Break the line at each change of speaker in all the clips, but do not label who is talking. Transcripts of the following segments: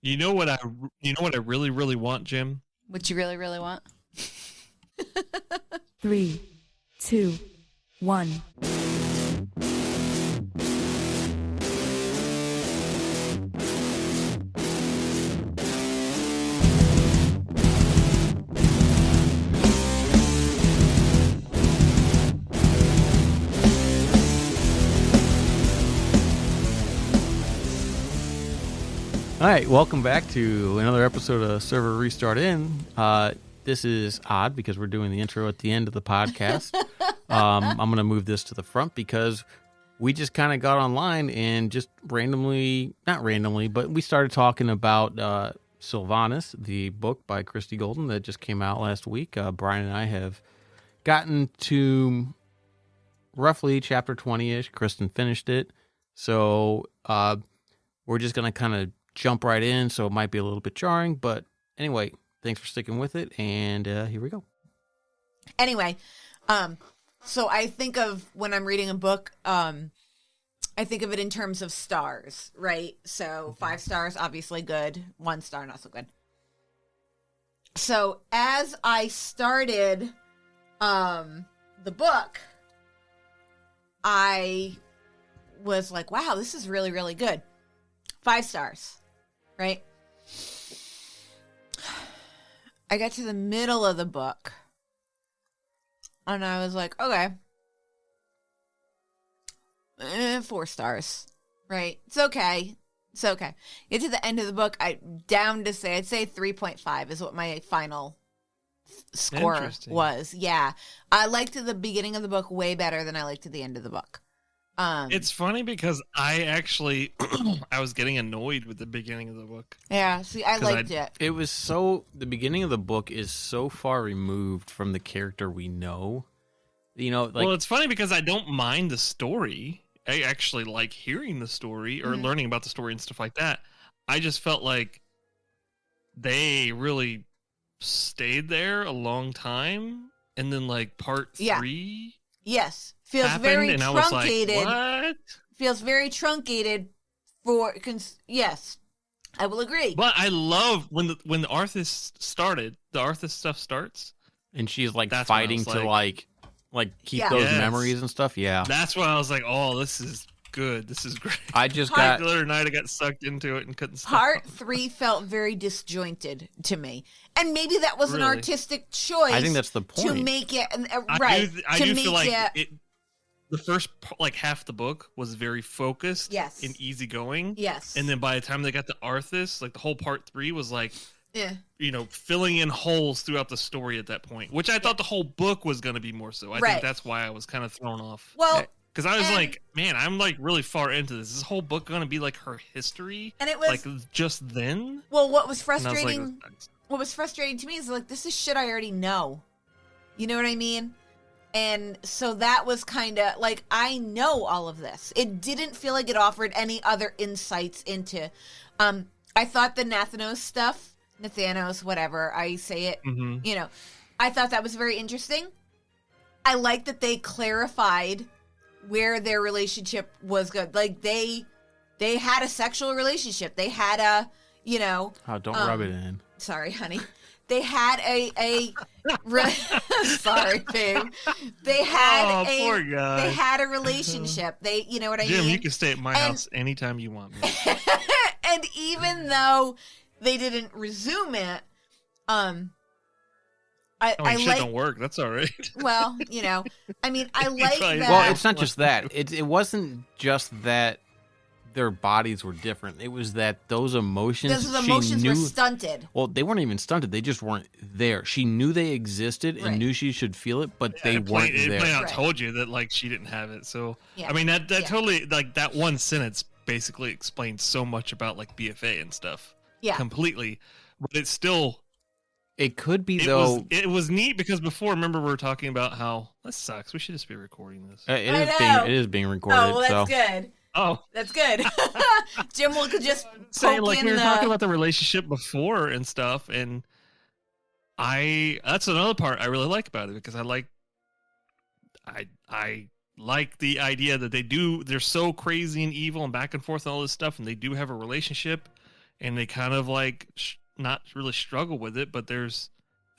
You know what I really, really want, Jim?
What you really, really want?
3, 2, 1.
All right, welcome back to another episode of Server Restart In. This is odd because we're doing the intro at the end of the podcast. I'm going to move this to the front because we just kind of got online and just not randomly, but we started talking about Sylvanas, the book by Christy Golden that just came out last week. Brian and I have gotten to roughly chapter 20-ish. Kristen finished it. So we're just going to kind of jump right in, so it might be a little bit jarring, but anyway, thanks for sticking with it, and here we go.
Anyway, so I think of when I'm reading a book, I think of it in terms of stars, right? So 5 stars, obviously good. 1 star, not so good. So as I started the book, I was like, wow, this is really, really good. 5 stars. Right? I got to the middle of the book and I was like, okay. 4 stars. Right? It's okay. It's okay. Get to the end of the book, I'd say 3.5 is what my final score was. Yeah. I liked the beginning of the book way better than I liked the end of the book.
It's funny because I was getting annoyed with the beginning of the book.
Yeah, see, I liked it.
It was the beginning of the book is so far removed from the character we know. You know, like,
well, it's funny because I don't mind the story. I actually like hearing the story or learning about the story and stuff like that. I just felt like they really stayed there a long time, and then like part 3.
Yes. Feels very
and
truncated.
I was like, what?
Feels very truncated yes. I will agree.
But I love when the Arthas started, the Arthas stuff starts.
And she's like fighting to like keep those memories and stuff. Yeah.
That's why I was like, oh, this is good. This is great.
I just
the other night I got sucked into it and couldn't stop.
Part 3 felt very disjointed to me. And maybe that was an artistic choice.
I think that's the point.
To make it
right. I do feel like the first half the book was very focused and easygoing.
Yes.
And then by the time they got to Arthas, like the whole part 3 was like filling in holes throughout the story at that point, which I thought the whole book was going to be more so. I think that's why I was kind of thrown off.
Well,
because I was like, man, I'm like really far into this. Is this whole book going to be like her history?
And it was
like just then.
Well, what was frustrating? What was frustrating to me is like, this is shit I already know. You know what I mean? And so that was kind of like, I know all of this. It didn't feel like it offered any other insights into. I thought the Nathanos, whatever I say it. You know, I thought that was very interesting. I like that they clarified where their relationship was good. Like they had a sexual relationship. They had a,
oh, don't rub it in.
Sorry, honey. They had sorry, babe. They had
poor guy.
They had a relationship. They, you know what I mean?
Jim, you can stay at my house anytime you want me.
And even though they didn't resume it,
shit don't work. That's all right.
Well, I mean, I like that.
Well, it's not just that. It wasn't just that their bodies were different. It was that those emotions
were stunted.
Well, they weren't even stunted. They just weren't there. She knew they existed and knew she should feel it, but they weren't there.
I told you that like she didn't have it. So I mean that totally, like, that one sentence basically explains so much about like BFA and stuff.
Yeah,
completely. But it's still.
It could be though.
It was neat because before, remember, we were talking about how this sucks. We should just be recording this.
It is being recorded.
Oh, well, that's good.
Oh,
that's good. Jim could just
say, like, we were talking about the relationship before and stuff, and that's another part I really like about it, because I like the idea that they're so crazy and evil and back and forth and all this stuff, and they do have a relationship, and they kind of like not really struggle with it, but there's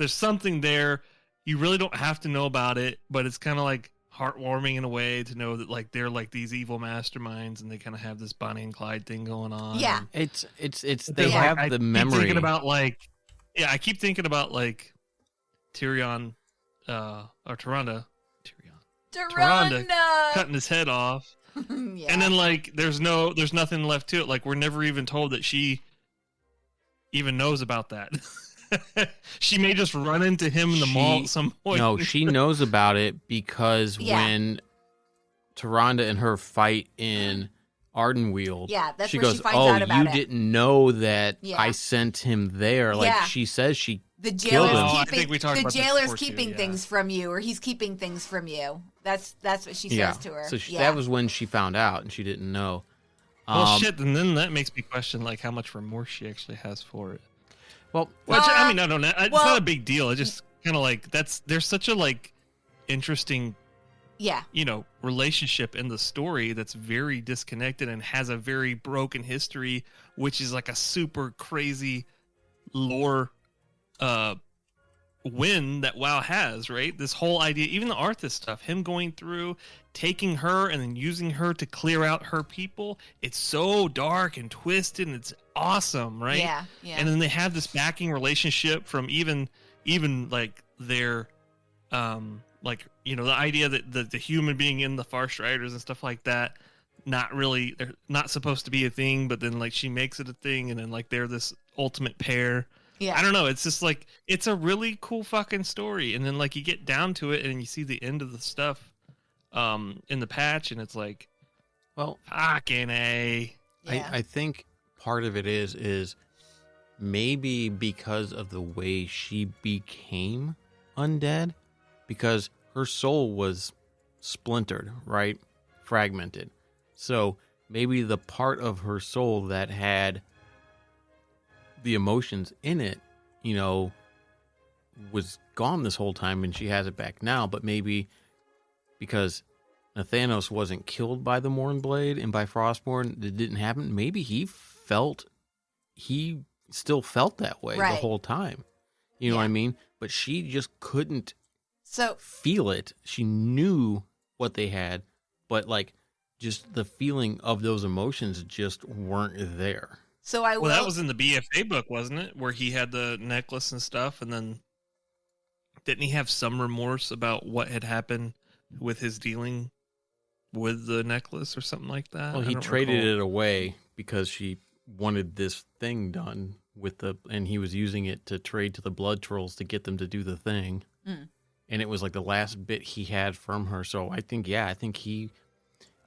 something there. You really don't have to know about it, but it's kind of like heartwarming in a way to know that like they're like these evil masterminds, and they kind of have this Bonnie and Clyde thing going on.
Yeah,
it's they have the memory.
I keep thinking about like Tyrion, or Tyrande cutting his head off.
Yeah.
And then like there's nothing left to it. Like we're never even told that she even knows about that. She may just run into him in the mall at some point.
No, she knows about it because when Tyrande and her fight in Ardenweald,
that's
she
where
goes,
she finds out about
you didn't know that I sent him there. Like she says
the jailer's keeping things from you, or he's keeping things from you. That's what she says to her.
So that was when she found out, and she didn't know.
Well, shit, and then that makes me question like how much remorse she actually has for it.
Well,
I mean, I don't know. It's not a big deal. It just kind of like there's such a like interesting, relationship in the story that's very disconnected and has a very broken history, which is like a super crazy lore win that WoW has, right? This whole idea, even the Arthas stuff, him going through, taking her and then using her to clear out her people. It's so dark and twisted, and it's awesome, right?
Yeah.
And then they have this backing relationship from even like their, like, the idea that the human being in the Far Striders and stuff like that, they're not supposed to be a thing, but then like she makes it a thing, and then like they're this ultimate pair.
Yeah.
I don't know. It's just like, it's a really cool fucking story. And then like you get down to it and you see the end of the stuff in the patch, and it's like,
well,
fucking A.
Yeah.
I think part of it is maybe because of the way she became undead, because her soul was splintered, right? Fragmented. So maybe the part of her soul that had the emotions in it, was gone this whole time, and she has it back now. But maybe because Nathanos wasn't killed by the Mournblade and by Frostborn, it didn't happen. Maybe he still felt that way the whole time. You know what I mean? But she just couldn't feel it. She knew what they had, but like just the feeling of those emotions just weren't there.
So
Well, that was in the BFA book, wasn't it? Where he had the necklace and stuff, and then didn't he have some remorse about what had happened with his dealing with the necklace or something like that?
Well, he traded it away because she wanted this thing done and he was using it to trade to the blood trolls to get them to do the thing.
Mm.
And it was like the last bit he had from her. So I think what we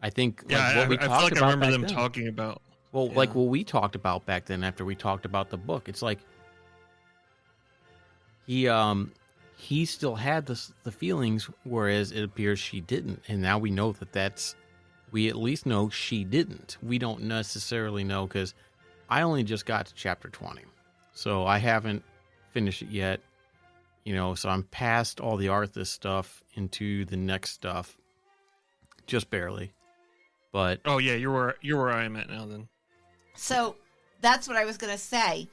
I
talked
feel like
about
I remember them
then.
talking about.
Well, like what we talked about back then after we talked about the book, it's like he still had the feelings, whereas it appears she didn't. And now we know we at least know she didn't. We don't necessarily know because I only just got to chapter 20. So I haven't finished it yet, so I'm past all the Arthas stuff into the next stuff, just barely. But
oh yeah, you're where I am at now then.
So that's what I was going to say.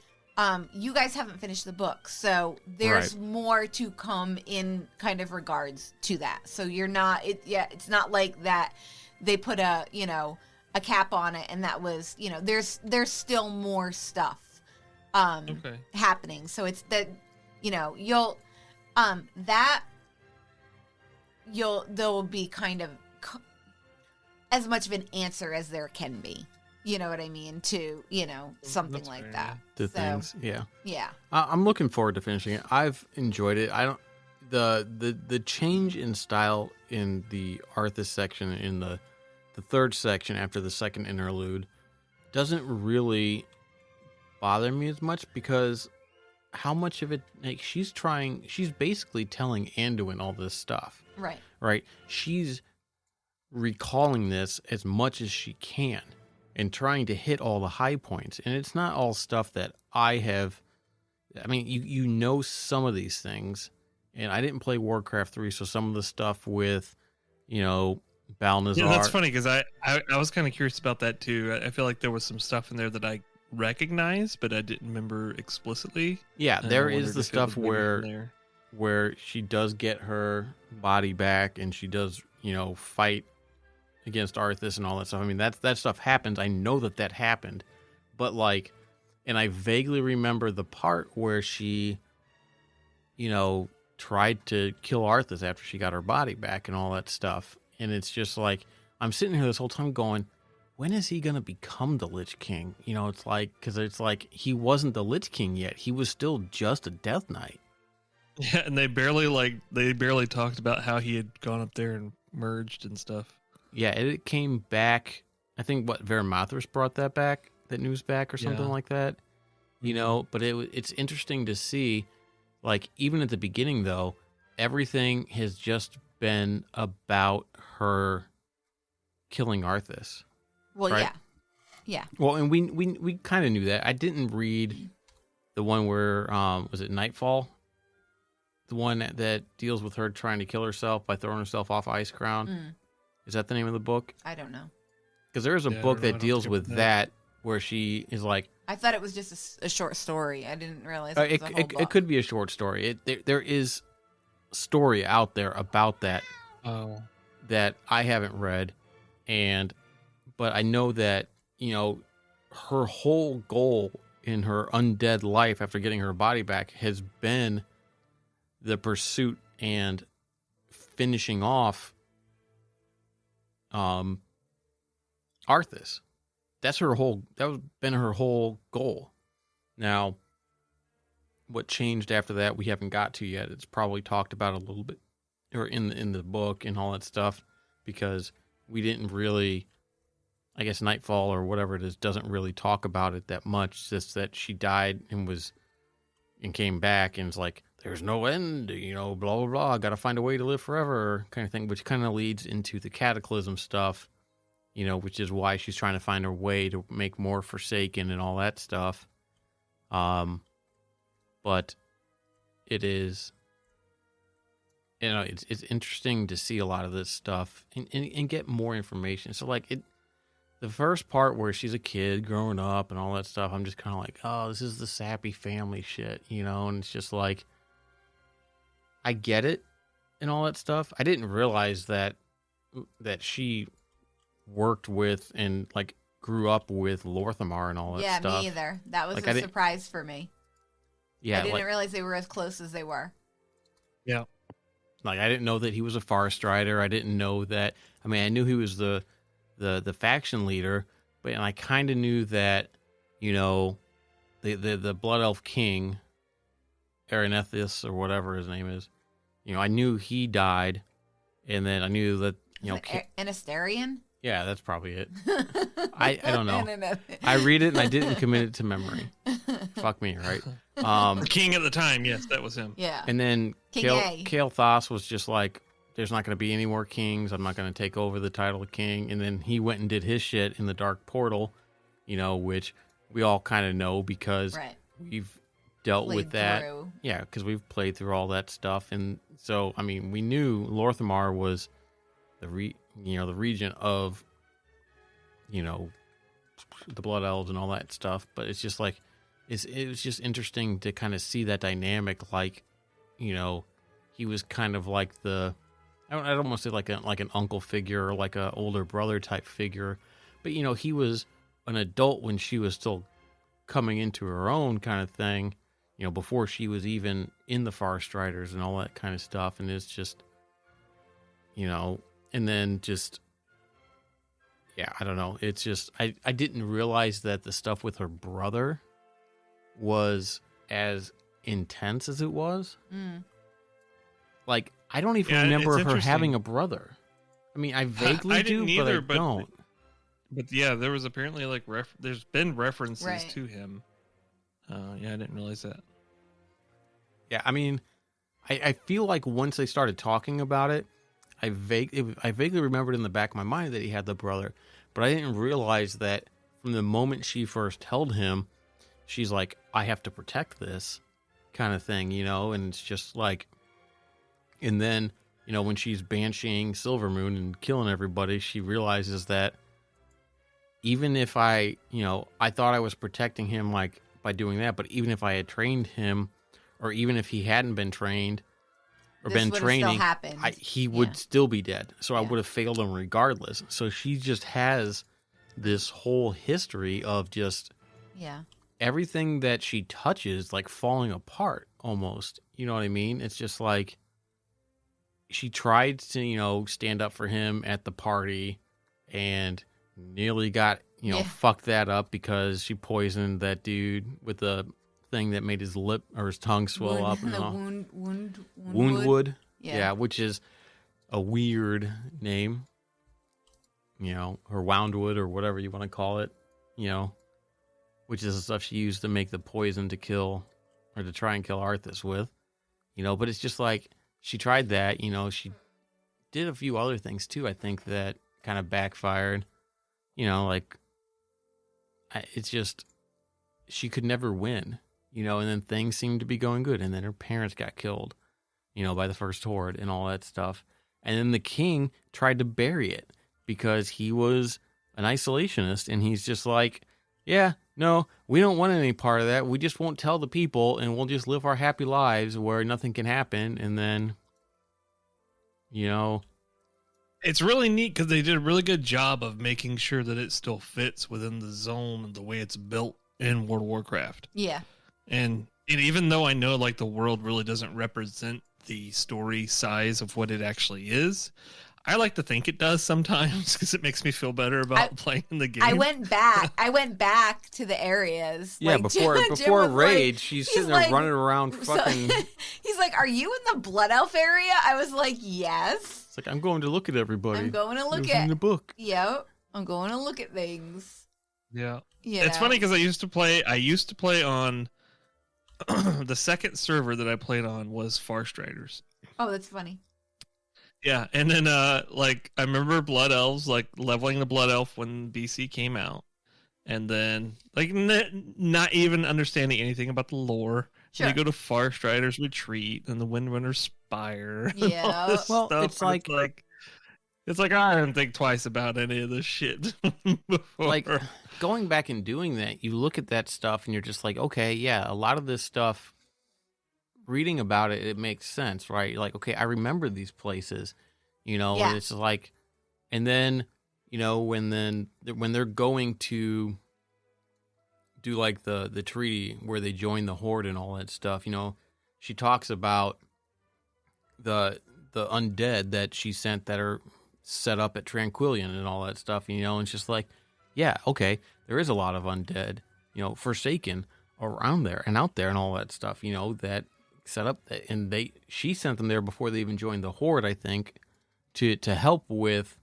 You guys haven't finished the book, so there's more to come in kind of regards to that. So you're not, it's not like that they put a cap on it and that was, there's still more stuff happening. So it's that, there'll be kind of as much of an answer as there can be. You know what I mean? To, something
That's
like
fair,
that.
the things, yeah.
Yeah.
I'm looking forward to finishing it. I've enjoyed it. The change in style in the Arthas section, in the third section after the second interlude, doesn't really bother me as much because how much of it, like, she's basically telling Anduin all this stuff.
Right.
Right? She's recalling this as much as she can and trying to hit all the high points. And it's not all stuff that I have. I mean, you know some of these things. And I didn't play Warcraft 3, so some of the stuff with, Balnazar.
Yeah, that's funny because I was kind of curious about that too. I feel like there was some stuff in there that I recognize, but I didn't remember explicitly.
Yeah,
And
there
I
is
wondered
the
if it
stuff
was maybe from there.
where she does get her body back and she does, fight against Arthas and all that stuff. I mean, that stuff happens. I know that happened. But like, and I vaguely remember the part where she, tried to kill Arthas after she got her body back and all that stuff. And it's just like, I'm sitting here this whole time going, when is he going to become the Lich King? It's like, because it's like he wasn't the Lich King yet. He was still just a Death Knight.
Yeah, and they barely talked about how he had gone up there and merged and stuff.
Yeah, it came back. I think Vermathras brought that news back or something like that. But it's interesting to see, like, even at the beginning though, everything has just been about her killing Arthas.
Well,
right?
yeah.
Well, and we kind of knew that. I didn't read the one where was it Nightfall? The one that deals with her trying to kill herself by throwing herself off Icecrown. Is that the name of the book?
I don't know.
Because there is a book that deals with that, where she is like...
I thought it was just a short story. I didn't realize it was a whole book.
It could be a short story. There is story out there about that that I haven't read. But I know that, her whole goal in her undead life after getting her body back has been the pursuit and finishing off Arthas. That was been her whole goal. Now, what changed after that we haven't got to yet. It's probably talked about a little bit or in the book and all that stuff, because we didn't really, I guess Nightfall or whatever it is doesn't really talk about it that much. It's just that she died and came back, and it's like, there's no end, blah, blah, blah. I got to find a way to live forever kind of thing, which kind of leads into the Cataclysm stuff, which is why she's trying to find her way to make more Forsaken and all that stuff. But it is, it's interesting to see a lot of this stuff and get more information. So like the first part where she's a kid growing up and all that stuff, I'm just kind of like, oh, this is the sappy family shit, and it's just like, I get it and all that stuff. I didn't realize that she worked with and like grew up with Lorthamar and all that stuff.
Yeah, me either. That was a surprise for me.
Yeah,
I didn't realize they were as close as they were.
Yeah.
Like, I didn't know that he was a Far Strider. I didn't know that. I mean, I knew he was the faction leader, but I kind of knew that, the Blood Elf King, Aranethus or whatever his name is, I knew he died, and then I knew that,
Anasterian?
Yeah, that's probably it. I don't know. I read it and I didn't commit it to memory. Fuck me, right?
King at the time, yes, that was him.
Yeah.
And then Kael'thas was just like, there's not going to be any more kings. I'm not going to take over the title of king. And then he went and did his shit in the Dark Portal, which we all kind of know because we've dealt with that. Yeah, because we've played through all that stuff. And so, I mean, we knew Lorthamar was the region of, the Blood Elves and all that stuff. But it's just like, it was just interesting to kind of see that dynamic. Like, he was kind of like I don't want to say like an uncle figure or like a older brother type figure, but he was an adult when she was still coming into her own kind of thing, before she was even in the Far Striders and all that kind of stuff. And it's just, and then just, yeah, I don't know. It's just, I didn't realize that the stuff with her brother was as intense as it was. Like, I don't even remember her having a brother. I mean, I vaguely do, either, but I don't.
But yeah, there was apparently like there's been references to him. Yeah, I didn't realize that.
Yeah, I mean, I feel like once they started talking about it, I vaguely remembered in the back of my mind that he had the brother, but I didn't realize that from the moment she first held him, she's like, I have to protect this kind of thing, and it's just like, and then, when she's bansheeing Silvermoon and killing everybody, she realizes that even if I thought I was protecting him like by doing that, but even if I had trained him, or even if he hadn't been trained or
This
been
would've
training,
still happened.
he would still be dead. So I
Yeah.
would have failed him regardless. So she just has this whole history of just everything that she touches like falling apart almost. You know what I mean? It's just like she tried to, stand up for him at the party and nearly got, fucked that up because she poisoned that dude with the thing that made his lip or his tongue swell up. And Woundwood. Yeah, which is a weird name. Or Woundwood or whatever you want to call it, which is the stuff she used to make the poison to kill or to try and kill Arthas with, but it's just like she tried that, she did a few other things too, I think, that kind of backfired, it's just, she could never win, and then things seemed to be going good. And then her parents got killed, by the first horde and all that stuff. And then the king tried to bury it because he was an isolationist. And he's just like, yeah, no, we don't want any part of that. We just won't tell the people and we'll just live our happy lives where nothing can happen. And then,
It's really neat because they did a really good job of making sure that it still fits within the zone and the way it's built in World of Warcraft.
Yeah.
And even though I know like the world really doesn't represent the story size of what it actually is, I like to think it does sometimes because it makes me feel better about playing the game.
I went back to the areas.
Yeah,
like,
before raid,
like,
she's sitting there running around fucking.
He's like, "Are you in the Blood Elf area?" I was like, "Yes."
It's like, I'm going to look at everybody.
I'm going to look
at in the book.
Yep, I'm going to look at things.
Yeah, it's funny because I used to play on the second server that I played on was Farstriders.
Oh, that's funny.
Yeah, and then like I remember Blood Elves, like leveling the Blood Elf when BC came out, and then like not even understanding anything about the lore.
Sure.
And you go to Farstriders Retreat and the Windrunner Spire.
Yeah.
Well,
stuff.
it's like
I didn't think twice about any of this shit before.
Like going back and doing that, you look at that stuff and you're just like, okay, yeah, a lot of this stuff. Reading about it, it makes sense, right? You're like, okay, I remember these places, and it's like, and then, when they're going to do like the treaty where they join the horde and all that stuff, she talks about the undead that she sent that are set up at Tranquillion and all that stuff, and it's just like, yeah, okay, there is a lot of undead, Forsaken around there and out there and all that stuff, that set up, and she sent them there before they even joined the horde, I think, to help with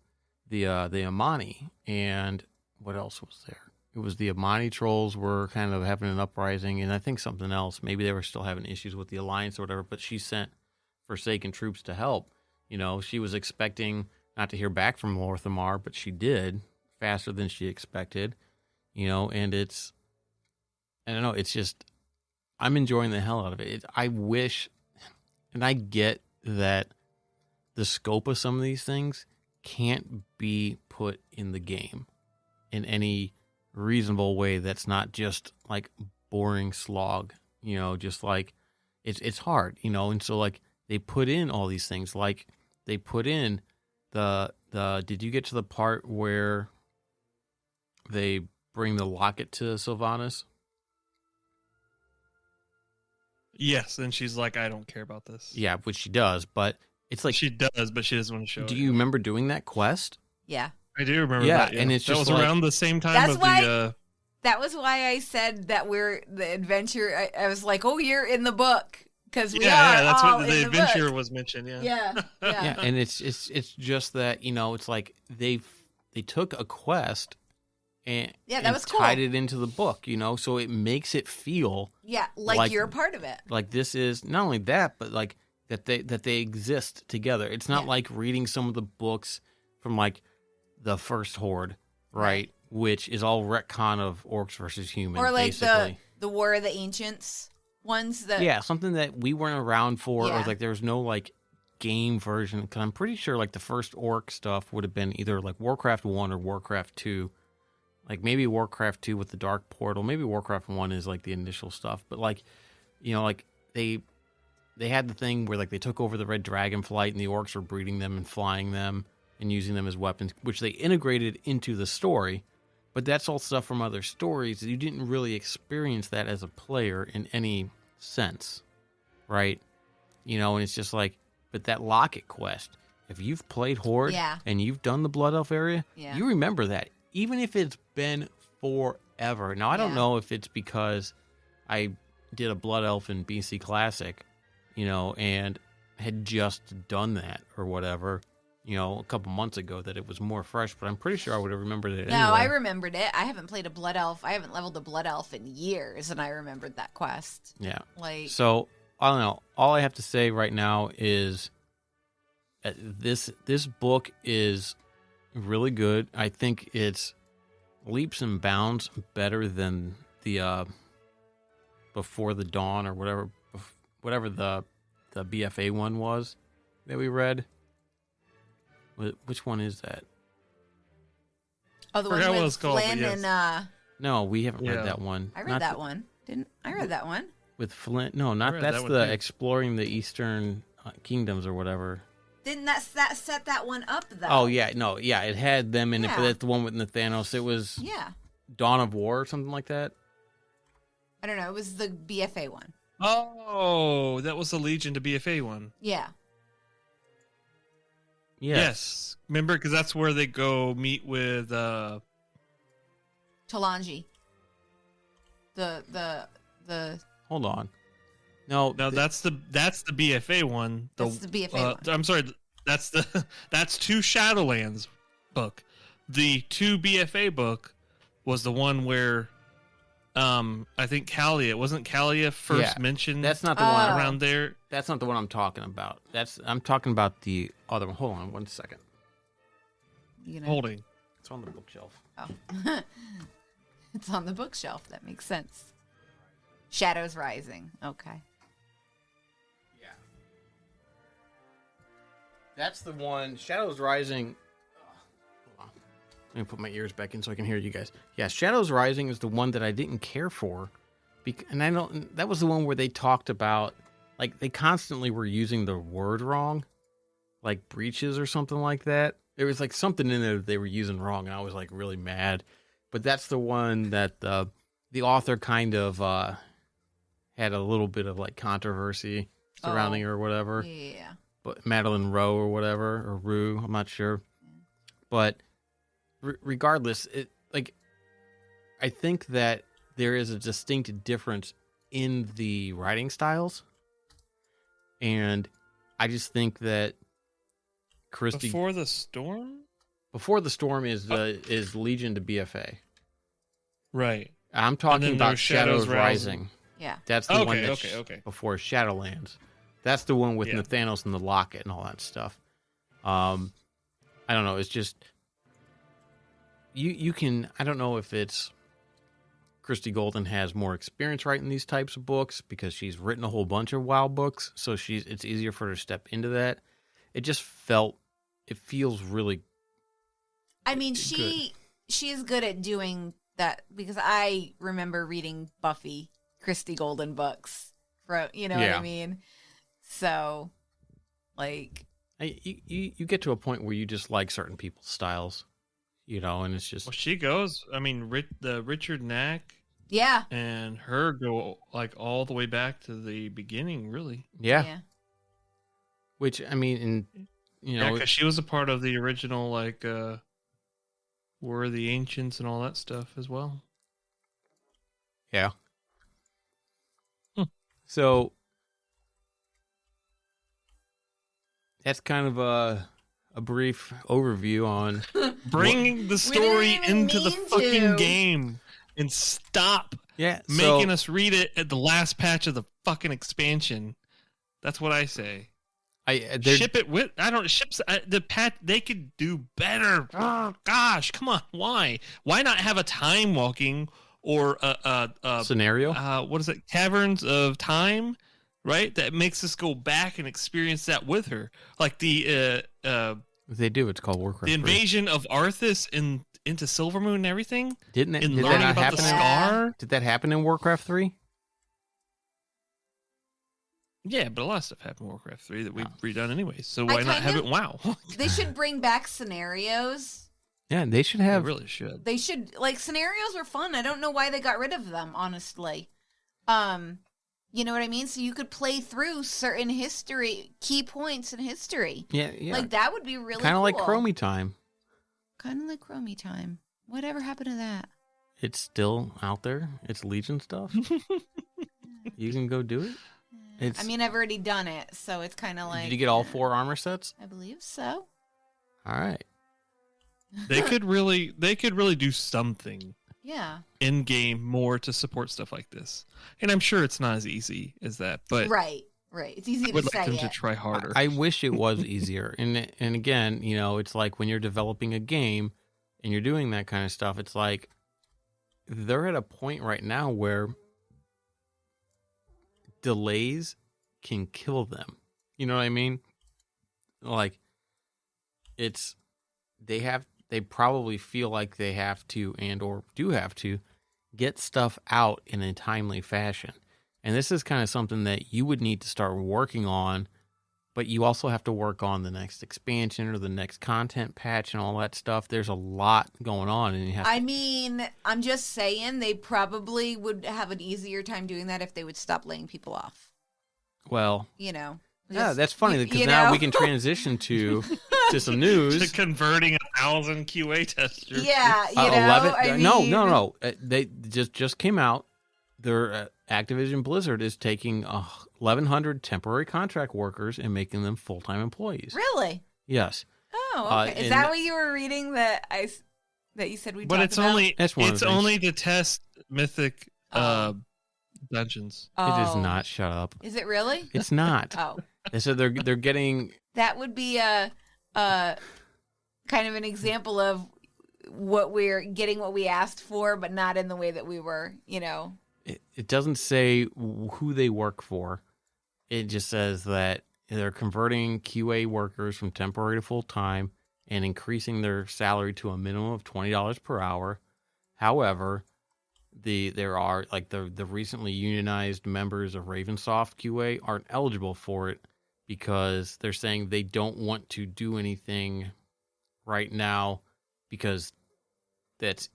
the Amani. And what else was there? It was the Amani trolls were kind of having an uprising, and I think something else. Maybe they were still having issues with the Alliance or whatever, but she sent Forsaken troops to help. She was expecting not to hear back from Lorthamar, but she did faster than she expected. And it's, I don't know, it's just, I'm enjoying the hell out of it. I wish, and I get that the scope of some of these things can't be put in the game in any reasonable way that's not just like boring slog, just like it's hard, and so like they put in all these things, like they put in the did you get to the part where they bring the locket to Sylvanas?
Yes, and she's like, I don't care about this.
Yeah, which she does, but it's like
she does, but she doesn't want to show it.
Do you remember doing that quest?
Yeah.
I do remember that. Yeah,
and it's
that
just
was
like,
around the same time of the
that was why I said that we're the adventure. I was like, oh, you're in the book because we are. Yeah, that's
all
what
the adventure
book.
Was mentioned. Yeah.
Yeah.
And it's just that it's like they took a quest and
that was
tied
cool.
it into the book, so it makes it feel
like you're a part of it.
Like this is not only that, but like that they exist together. It's not like reading some of the books from like the first horde, right? Which is all retcon of orcs versus humans,
or like
basically.
the War of the Ancients ones. That
something that we weren't around for, or like there's no like game version. Because I'm pretty sure like the first orc stuff would have been either like Warcraft 1 or Warcraft 2. Like maybe Warcraft 2 with the Dark Portal. Maybe Warcraft 1 is like the initial stuff. But like, like they had the thing where like they took over the Red Dragon flight and the orcs were breeding them and flying them and using them as weapons, which they integrated into the story. But that's all stuff from other stories. You didn't really experience that as a player in any sense, right? And it's just like, but that Locket quest, if you've played Horde and you've done the Blood Elf area, you remember that. Even if it's been forever. Now, I don't know if it's because I did a Blood Elf in BC Classic, and had just done that or whatever, a couple months ago that it was more fresh, but I'm pretty sure I would have remembered it anyway.
No, I remembered it. I haven't played a Blood Elf. I haven't leveled a Blood Elf in years, and I remembered that quest.
Yeah.
So,
I don't know. All I have to say right now is this book is really good. I think it's leaps and bounds better than the Before the Dawn or whatever the BFA one was that we read. Which one is that?
Oh, the one with Flynn and...
No, we haven't read that one.
I read that one. Didn't I read that one?
With Flynn? No, not that's the Exploring the Eastern Kingdoms or whatever.
Didn't that set that one up, though?
Oh, yeah. No, yeah, it had them in it, but that's the one with Nathanos. It was Dawn of War or something like that?
I don't know. It was the BFA one.
Oh, that was the Legion to BFA one.
Yeah.
Yes. Remember, because that's where they go meet with
Talanji. The
Hold on. No,
that's the BFA one.
That's the BFA one.
I'm sorry, that's 2 Shadowlands book. The 2 BFA book was the one where I think Kalia, wasn't Kalia first mentioned?
That's not the one
around there.
That's not the one I'm talking about. I'm talking about the other one. Hold on 1 second.
Holding.
It's on the bookshelf.
Oh. It's on the bookshelf. That makes sense. Shadows Rising. Okay.
Yeah. That's the one. Shadows Rising. Hold on. Let me put my ears back in so I can hear you guys. Yeah, Shadows Rising is the one that I didn't care for. And I don't. That was the one where they talked about, like, they constantly were using the word wrong, like breaches or something like that. There was like something in there that they were using wrong, and I was like really mad. But that's the one that the author kind of had a little bit of like controversy surrounding her or whatever.
Yeah.
But Madeline Rowe or whatever, or Rue, I'm not sure. But regardless, I think that there is a distinct difference in the writing styles. And I just think that Christie...
Before the Storm?
Before the Storm is Legion to BFA.
Right.
I'm talking about Shadows Rising.
Yeah.
That's the one that's before Shadowlands. That's the one with Nathanos and the Locket and all that stuff. I don't know. It's just... You can... I don't know if it's... Christie Golden has more experience writing these types of books because she's written a whole bunch of WoW books, so it's easier for her to step into that. It just feels really
I mean, she is good at doing that because I remember reading Buffy Christie Golden books, what I mean? So, like...
You
get to a point where you just like certain people's styles. And it's just...
Well, she goes... I mean, the Richard Knack...
Yeah.
And her go, like, all the way back to the beginning, really.
Yeah. Which, I mean,
because she was a part of the original, like, War of the Ancients and all that stuff as well.
Yeah. So... That's kind of a brief overview on
bringing the story into the fucking game and stop making us read it at the last patch of the fucking expansion. That's what I say. Ship it with the patch. They could do better. Oh gosh, come on. Why not have a time walking or a
scenario?
What is it? Caverns of Time. Right, that makes us go back and experience that with her, like the
they do. It's called Warcraft.
The invasion of Arthas into Silvermoon and everything.
Did that
learning
not
about
happen?
the scar.
Did that happen in Warcraft 3?
Yeah, but a lot of stuff happened in Warcraft 3 that we've redone anyway. So why not have it in WoW?
They should bring back scenarios.
Yeah, they should have.
They really should.
They should, like, scenarios were fun. I don't know why they got rid of them, honestly. You know what I mean? So you could play through certain key points in history.
Yeah.
Like, that would be really
kind of
cool.
like Chromie Time.
Kind of like Chromie Time. Whatever happened to that?
It's still out there. It's Legion stuff. You can go do it.
I mean, I've already done it, so it's kind of like...
Did you get all 4 armor sets?
I believe so.
All right.
They could really do something.
Yeah.
In game more to support stuff like this, and I'm sure it's not as easy as that. But
right. It's easy to say.
I would like them to try harder.
I wish it was easier. And again, you know, it's like when you're developing a game and you're doing that kind of stuff. It's like they're at a point right now where delays can kill them. You know what I mean? Like they probably feel like they have to or do have to get stuff out in a timely fashion. And this is kind of something that you would need to start working on, but you also have to work on the next expansion or the next content patch and all that stuff. There's a lot going on. And I
mean, I'm just saying they probably would have an easier time doing that if they would stop laying people off.
Well,
you know.
Yeah, that's funny because now we can transition to some news.
To converting 1,000 QA testers.
Yeah, you know.
11, no. They just came out. Their Activision Blizzard is taking 1,100 temporary contract workers and making them full-time employees.
Really?
Yes.
Oh, okay. Is that what you were reading that you said we?
But
talked
it's
about?
only to test Mythic dungeons.
Oh.
It is not. Shut up.
Is it really?
It's not.
Oh.
They said they're getting.
That would be a kind of an example of what we're getting, what we asked for, but not in the way that we were, you know.
It doesn't say who they work for. It just says that they're converting QA workers from temporary to full-time and increasing their salary to a minimum of $20 per hour. However, there are like the recently unionized members of Ravensoft QA aren't eligible for it because they're saying they don't want to do anything right now because there's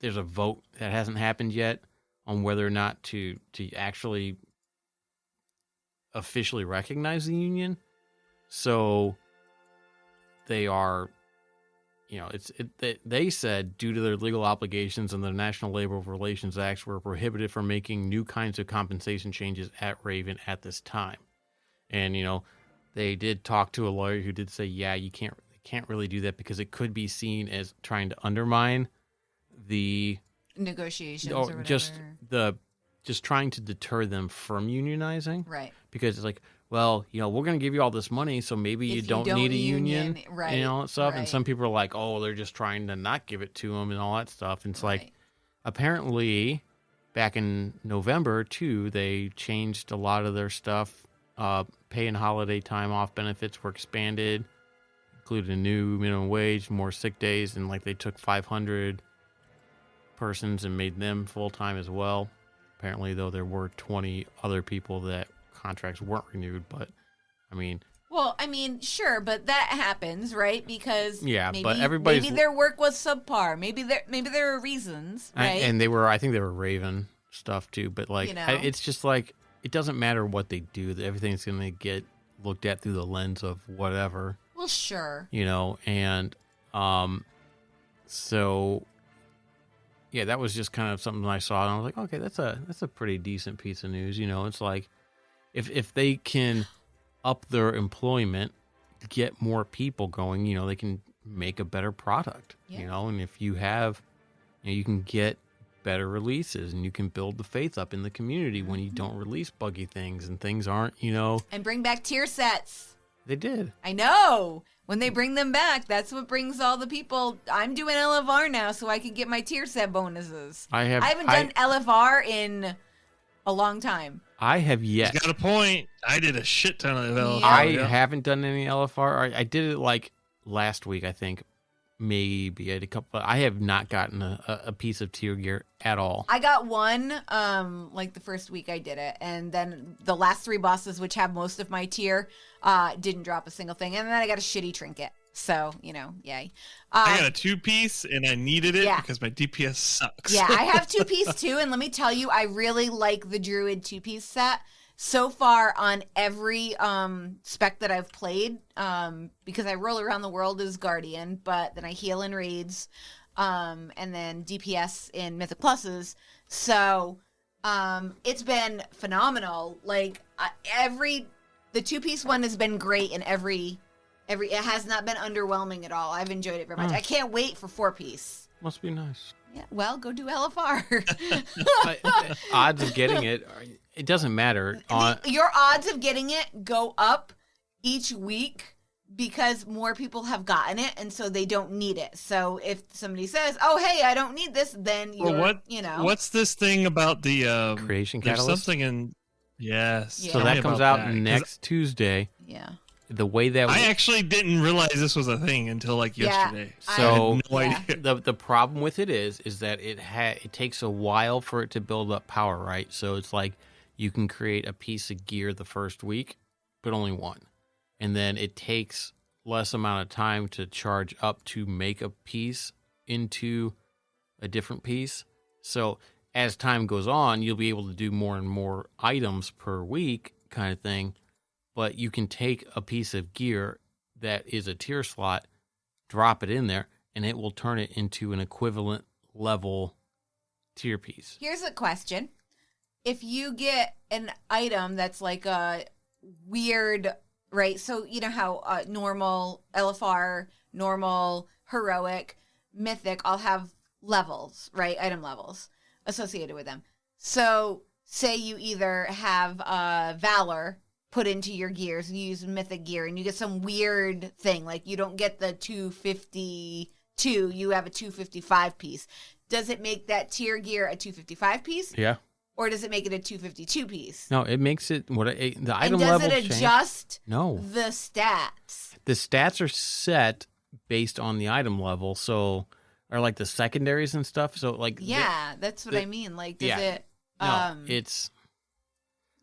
a vote that hasn't happened yet on whether or not to actually officially recognize the union. So they are, you know, they said due to their legal obligations and the National Labor Relations Acts were prohibited from making new kinds of compensation changes at Raven at this time. And, you know, they did talk to a lawyer who did say, yeah, you can't really do that because it could be seen as trying to undermine the
negotiations or whatever.
just trying to deter them from unionizing.
Right.
Because it's like, well, you know, we're going to give you all this money, so maybe you don't need a union,
right,
and all that stuff.
Right.
And some people are like, oh, they're just trying to not give it to them and all that stuff. And it's like, apparently, back in November, too, they changed a lot of their stuff. Pay and holiday time off benefits were expanded, included a new minimum wage, more sick days, and like they took 500 persons and made them full-time as well. Apparently, though, there were 20 other people that contracts weren't renewed, but I mean...
Well, I mean, sure, but that happens, right? Because
maybe
their work was subpar. Maybe there are reasons, right?
And I think they were Raven stuff too, but like, you know, it's just like, it doesn't matter what they do. Everything's going to get looked at through the lens of whatever.
Well, sure.
You know, and so... Yeah, that was just kind of something I saw, and I was like, okay, that's a pretty decent piece of news. You know, it's like if they can up their employment, get more people going, you know, they can make a better product. Yeah. You know, and if you have, you can get better releases, and you can build the faith up in the community when you don't release buggy things and things aren't, you know. And
bring back tier sets.
They did.
I know. When they bring them back, that's what brings all the people. I'm doing LFR now so I can get my tier set bonuses. I haven't done LFR in a long time.
I have yet.
You got a point. I did a shit ton of LFR.
I haven't done any LFR. I did it like last week, I think. maybe I had a couple. I have not gotten a piece of tier gear at all.
I got one, like the first week I did it, and then the last 3 bosses, which have most of my tier, didn't drop a single thing, and then I got a shitty trinket. So, yay.
I got a 2-piece, and I needed it because my DPS sucks.
Yeah, I have 2-piece too, and let me tell you, I really like the Druid 2-piece set. So far on every spec that I've played, because I roll around the world as Guardian, but then I heal in raids, and then DPS in Mythic Pluses. So it's been phenomenal. Like the 2-piece one has been great in every. It has not been underwhelming at all. I've enjoyed it very much. I can't wait for 4-piece.
Must be nice.
Yeah, well, go do LFR.
Odds of getting it, it doesn't matter.
Your odds of getting it go up each week because more people have gotten it, and so they don't need it. So if somebody says, "Oh, hey, I don't need this," then
what's this thing about the
creation
catalyst?
Catalyst?
There's something in
Yeah.
So that comes out next Tuesday.
Yeah.
The way that
I actually didn't realize this was a thing until like yesterday.
So
I had no idea.
The problem with it is that it takes a while for it to build up power, right? So it's like you can create a piece of gear the first week, but only one. And then it takes less amount of time to charge up to make a piece into a different piece. So as time goes on, you'll be able to do more and more items per week kind of thing. But you can take a piece of gear that is a tier slot, drop it in there, and it will turn it into an equivalent level tier piece.
Here's a question. If you get an item that's like a weird, right? So you know how normal, LFR, normal, heroic, mythic all have levels, right? Item levels associated with them. So say you either have Valor put into your gears, you use mythic gear, and you get some weird thing, like you don't get the 252, you have a 255 piece. Does it make that tier gear a 255 piece?
Yeah.
Or does it make it a 252 piece?
No, it makes it the item
and
level
does it adjust
No.
the stats?
The stats are set based on the item level, so are like the secondaries and stuff. So like
that's what I mean. Like does it
no, it's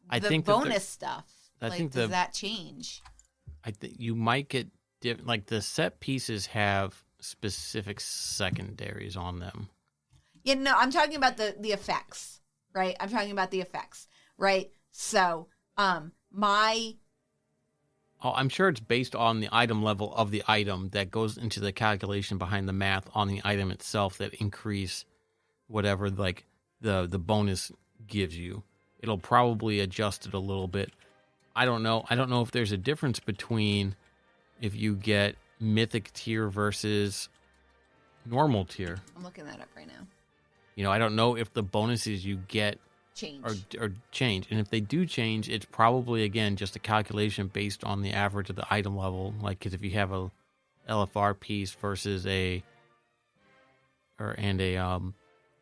I
the
think
bonus stuff.
I
like,
think
does that change?
I think you might get like the set pieces have specific secondaries on them.
Yeah, no, I'm talking about the effects, right? I'm talking about the effects, right? So, I'm
sure it's based on the item level of the item that goes into the calculation behind the math on the item itself that increase whatever like the bonus gives you. It'll probably adjust it a little bit. I don't know. I don't know if there's a difference between if you get mythic tier versus normal tier.
I'm looking that up right now.
I don't know if the bonuses you get
change
or change. And if they do change, it's probably, again, just a calculation based on the average of the item level. Like, because if you have a LFR piece versus a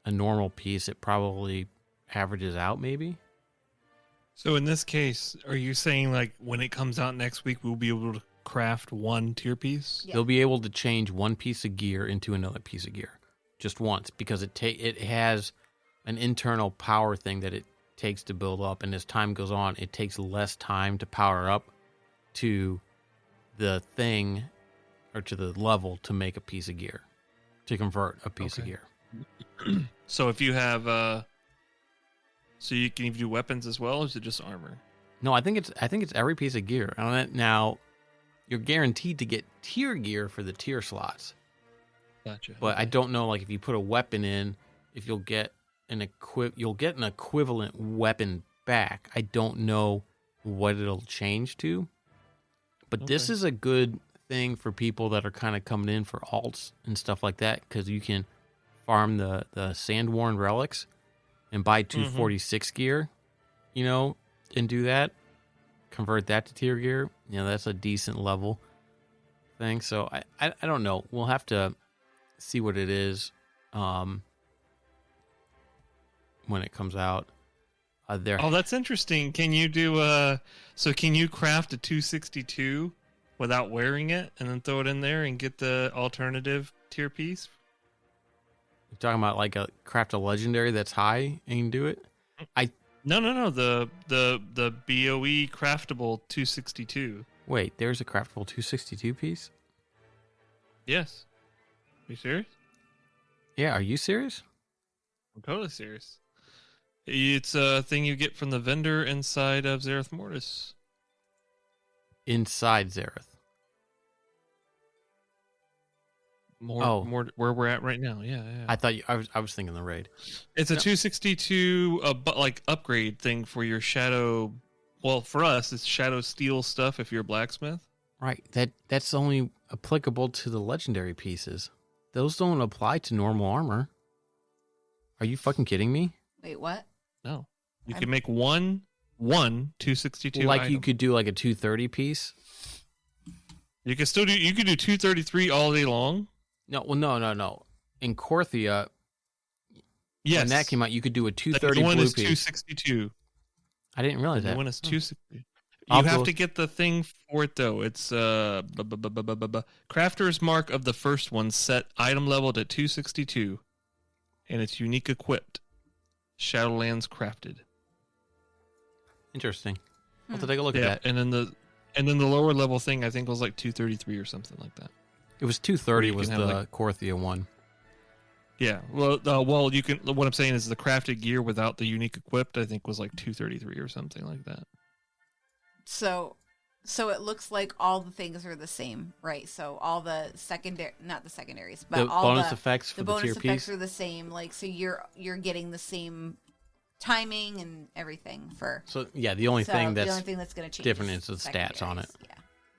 normal piece, it probably averages out maybe.
So in this case, are you saying like when it comes out next week, we'll be able to craft one tier piece?
Yeah.
You'll be able to change one piece of gear into another piece of gear just once because it has an internal power thing that it takes to build up. And as time goes on, it takes less time to power up to the thing or to the level to make a piece of gear, to convert a piece of gear.
So if you have... So you can even do weapons as well, or is it just armor?
No, I think it's every piece of gear. Now, you're guaranteed to get tier gear for the tier slots.
Gotcha.
But I don't know, like if you put a weapon in, if you'll get an equivalent weapon back. I don't know what it'll change to. But this is a good thing for people that are kind of coming in for alts and stuff like that, because you can farm the Sandworn relics and buy 246 gear, and do that. Convert that to tier gear. That's a decent level thing. So I don't know. We'll have to see what it is when it comes out.
Oh, that's interesting. Can you do so can you craft a 262 without wearing it, and then throw it in there and get the alternative tier piece.
You're talking about like a craft a legendary that's high and you can do it?
No. The BOE craftable 262.
Wait, there's a craftable 262 piece?
Yes. Are you serious?
Yeah, are you serious?
I'm totally serious. It's a thing you get from the vendor inside of Zereth Mortis.
Inside Zereth.
More where we're at right now. Yeah.
I thought I was thinking the raid.
It's a 262 like upgrade thing for your shadow. Well, for us, it's shadow steel stuff if you're a blacksmith.
Right. That's only applicable to the legendary pieces. Those don't apply to normal armor. Are you fucking kidding me?
Wait, what?
No. You can make one 262
like
item.
You could do like a 230 piece.
You could do 233 all day long.
No, well, no. In Korthia,
yes.
when that came out, you could do a 230
the one
blue
is
piece.
262.
I didn't realize that.
The one is 260.
I'll
You have
go-
to get the thing for it though. It's crafter's mark of the first one set item leveled at 262, and it's unique equipped. Shadowlands crafted.
Interesting. I'll have to take a look at that.
And then the lower level thing I think was like 233 or something like that.
It was 230
you
was
can
the
have,
Korthia one.
Yeah. Well, you can. What I'm saying is the crafted gear without the unique equipped I think was like 233 or something like that.
So it looks like all the things are the same, right? So all the not the secondaries, but
The
all
bonus effects for the
bonus
tier
effects
piece
are the same. Like, so you're getting the same timing and everything for.
So yeah, the only thing that's
going to change
different is the stats on it.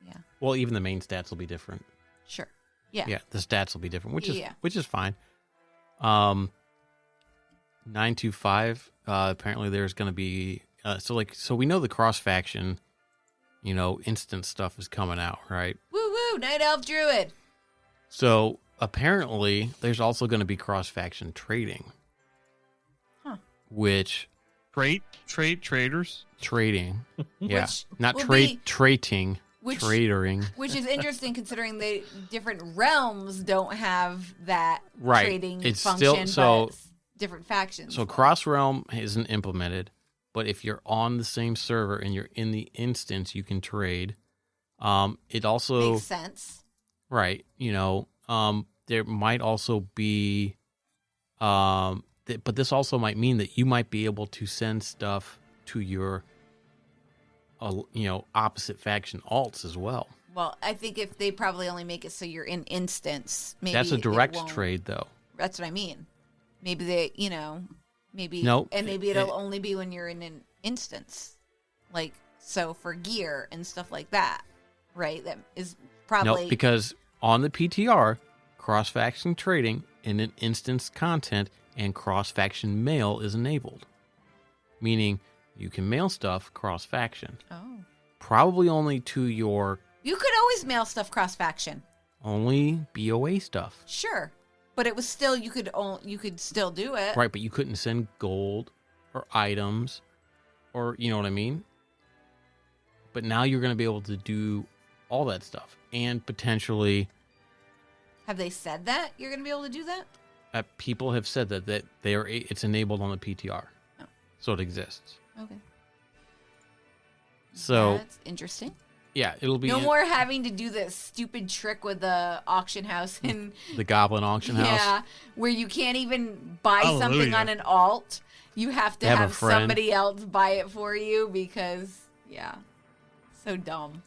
Yeah.
Well, even the main stats will be different.
Sure. Yeah.
Yeah, the stats will be different,
Yeah.
which is fine. 925. Apparently, there's going to be so we know the cross faction, instant stuff is coming out, right?
Woo woo! Night Elf Druid.
So apparently, there's also going to be cross faction trading.
Huh.
Which
Traders.
trading? Yeah,
Which
not
will
trading. Tradering.
Which is interesting considering the different realms don't have that
Right.
trading
It's
function,
still-
but different factions.
So cross realm isn't implemented, but if you're on the same server and you're in the instance, you can trade. It also
makes sense.
right. There might also be, but this also might mean that you might be able to send stuff to your, opposite faction alts as well.
Well, I think if they probably only make it so you're in instance, maybe
That's a
it
direct
won't-
trade, though.
That's what I mean. Maybe they, maybe
No,
and maybe it'll only be when you're in an instance, like so for gear and stuff like that, right? That is probably
No, because on the PTR, cross faction trading in an instance content and cross faction mail is enabled, meaning you can mail stuff cross faction.
Oh,
Probably only to your
you could always mail stuff cross faction.
only BOA stuff.
Sure, but it was still you could still do it.
Right, but you couldn't send gold or items or you know what I mean? But now you're going to be able to do all that stuff and potentially
Have they said that you're going to be able to do that?
people have said that it's enabled on the PTR.
Oh.
So it exists.
Okay.
So
That's interesting.
yeah, it'll be
No more having to do this stupid trick with the auction house and
the Goblin Auction House.
yeah, where you can't even buy something
Hallelujah.
on an alt. You have to
Have a
have
friend.
somebody else buy it for you because so dumb.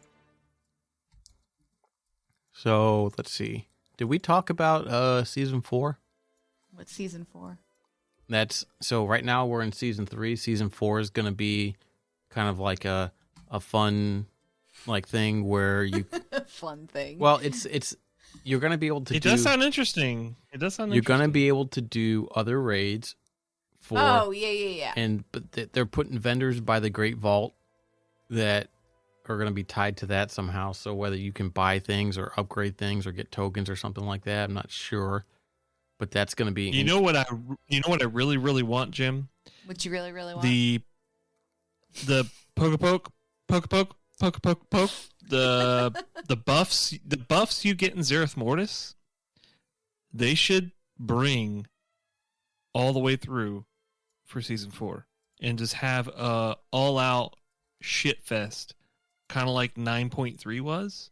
So let's see. Did we talk about season 4?
What's season 4?
That's so right now we're in season 3. Season 4 is going to be kind of like a fun like thing where you
Fun thing.
well it's you're going to be able to
It does sound interesting.
you're going to be able to do other raids for
oh yeah.
and but they're putting vendors by the Great Vault that are going to be tied to that somehow. So whether you can buy things or upgrade things or get tokens or something like that, I'm not sure. But that's going to be
You know what I really really want, Jim?
What you really want?
The poke poke, poke, poke. The buffs you get in Zereth Mortis, they should bring all the way through for season 4 and just have a all out shit fest, kind of like 9.3 was,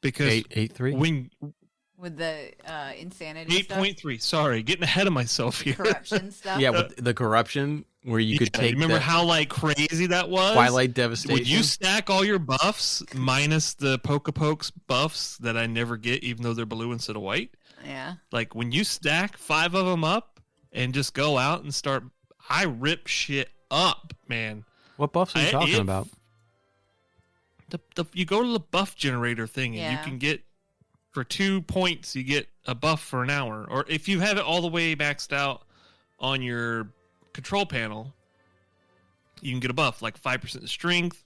because
8.3
when
with the insanity
8.3. Sorry, getting ahead of myself here.
corruption stuff.
Yeah, with the corruption where you could take.
Remember how like crazy that was?
Twilight Devastation.
Would you stack all your buffs minus the Pokepokes buffs that I never get, even though they're blue instead of white?
Yeah.
Like when you stack 5 of them up and just go out and start, I rip shit up, man.
What buffs are you talking about?
You go to the buff generator thing and you can get, for 2 points, you get a buff for an hour. Or if you have it all the way maxed out on your control panel, you can get a buff, like 5% strength,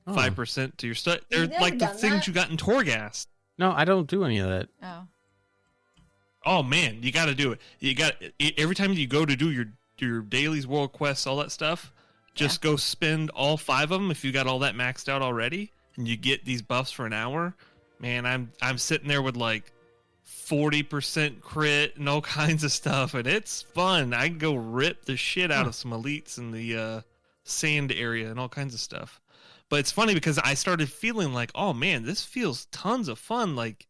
5% to your stuff. They're like the things you got in Torghast.
No, I don't do any of that.
Oh man, you got to do it. You got every time you go to do your dailies, world quests, all that stuff. Just go spend all 5 of them if you got all that maxed out already, and you get these buffs for an hour. Man, I'm sitting there with like 40% crit and all kinds of stuff, and it's fun. I can go rip the shit out of some elites in the sand area and all kinds of stuff. But it's funny because I started feeling like, oh man, this feels tons of fun. Like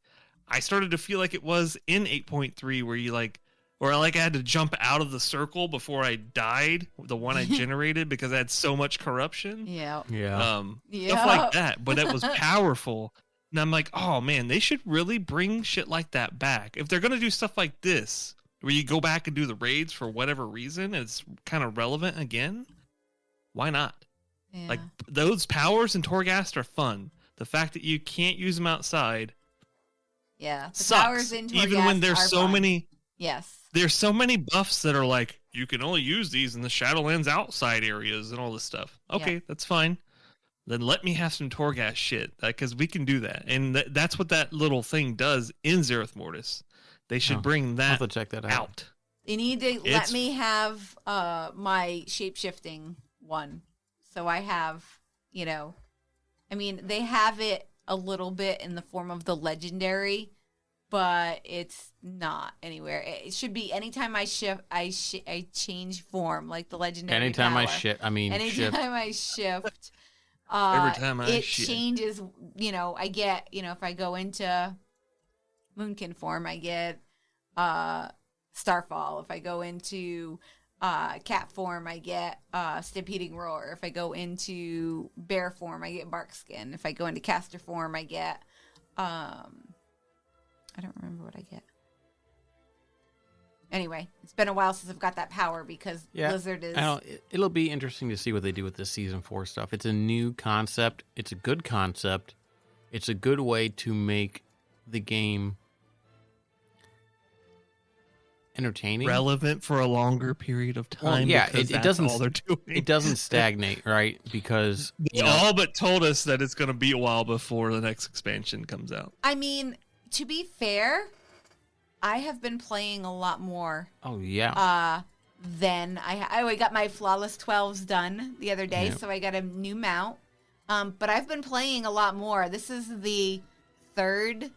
I started to feel like it was in 8.3 where you like, or like I had to jump out of the circle before I died, the one I generated, because I had so much corruption.
Yeah.
Stuff like that. But it was powerful. And I'm like, oh man, they should really bring shit like that back. If they're going to do stuff like this, where you go back and do the raids for whatever reason, and it's kind of relevant again, why not?
Yeah.
Like, those powers in Torghast are fun. The fact that you can't use them outside sucks.
Powers in Torghast
even when there's so
fun.
many...
Yes.
There's so many buffs that are like, you can only use these in the Shadowlands outside areas and all this stuff. Okay, that's fine. Then let me have some Torghast shit, because we can do that. And that's what that little thing does in Zereth Mortis. They should bring that,
I'll have to check that out.
You need to let me have my shape-shifting one. So I have, I mean, they have it a little bit in the form of the legendary, but it's not anywhere. It should be anytime I shift, I change form, like the legendary
Anytime
power.
Anytime
I shift.
Every time
it changes, I get, if I go into Moonkin form, I get Starfall. If I go into cat form, I get Stampeding Roar. If I go into bear form, I get Barkskin. If I go into caster form, I get I don't remember what I get. Anyway, it's been a while since I've got that power because Blizzard is...
It'll be interesting to see what they do with this Season 4 stuff. It's a new concept. It's a good concept. It's a good way to make the game entertaining.
Relevant for a longer period of time.
Well, it doesn't...
all they're doing.
It doesn't stagnate, right? Because...
They all but told us that it's going to be a while before the next expansion comes out.
I mean, to be fair... I have been playing a lot more.
Oh, yeah.
Then I got my Flawless 12s done the other day, so I got a new mount. But I've been playing a lot more. This is the 3rd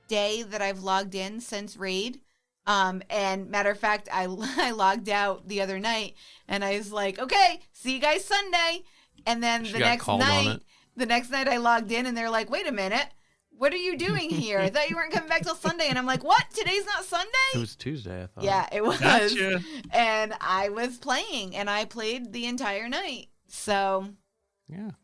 day that I've logged in since Raid. And matter of fact, I logged out the other night, and I was like, okay, see you guys Sunday. And then the next night I logged in, and they're like, wait a minute. What are you doing here? I thought you weren't coming back till Sunday. And I'm like, what? Today's not Sunday?
It was Tuesday, I thought.
Yeah, it was.
Gotcha.
And I was playing, and I played the entire night. So,
cool.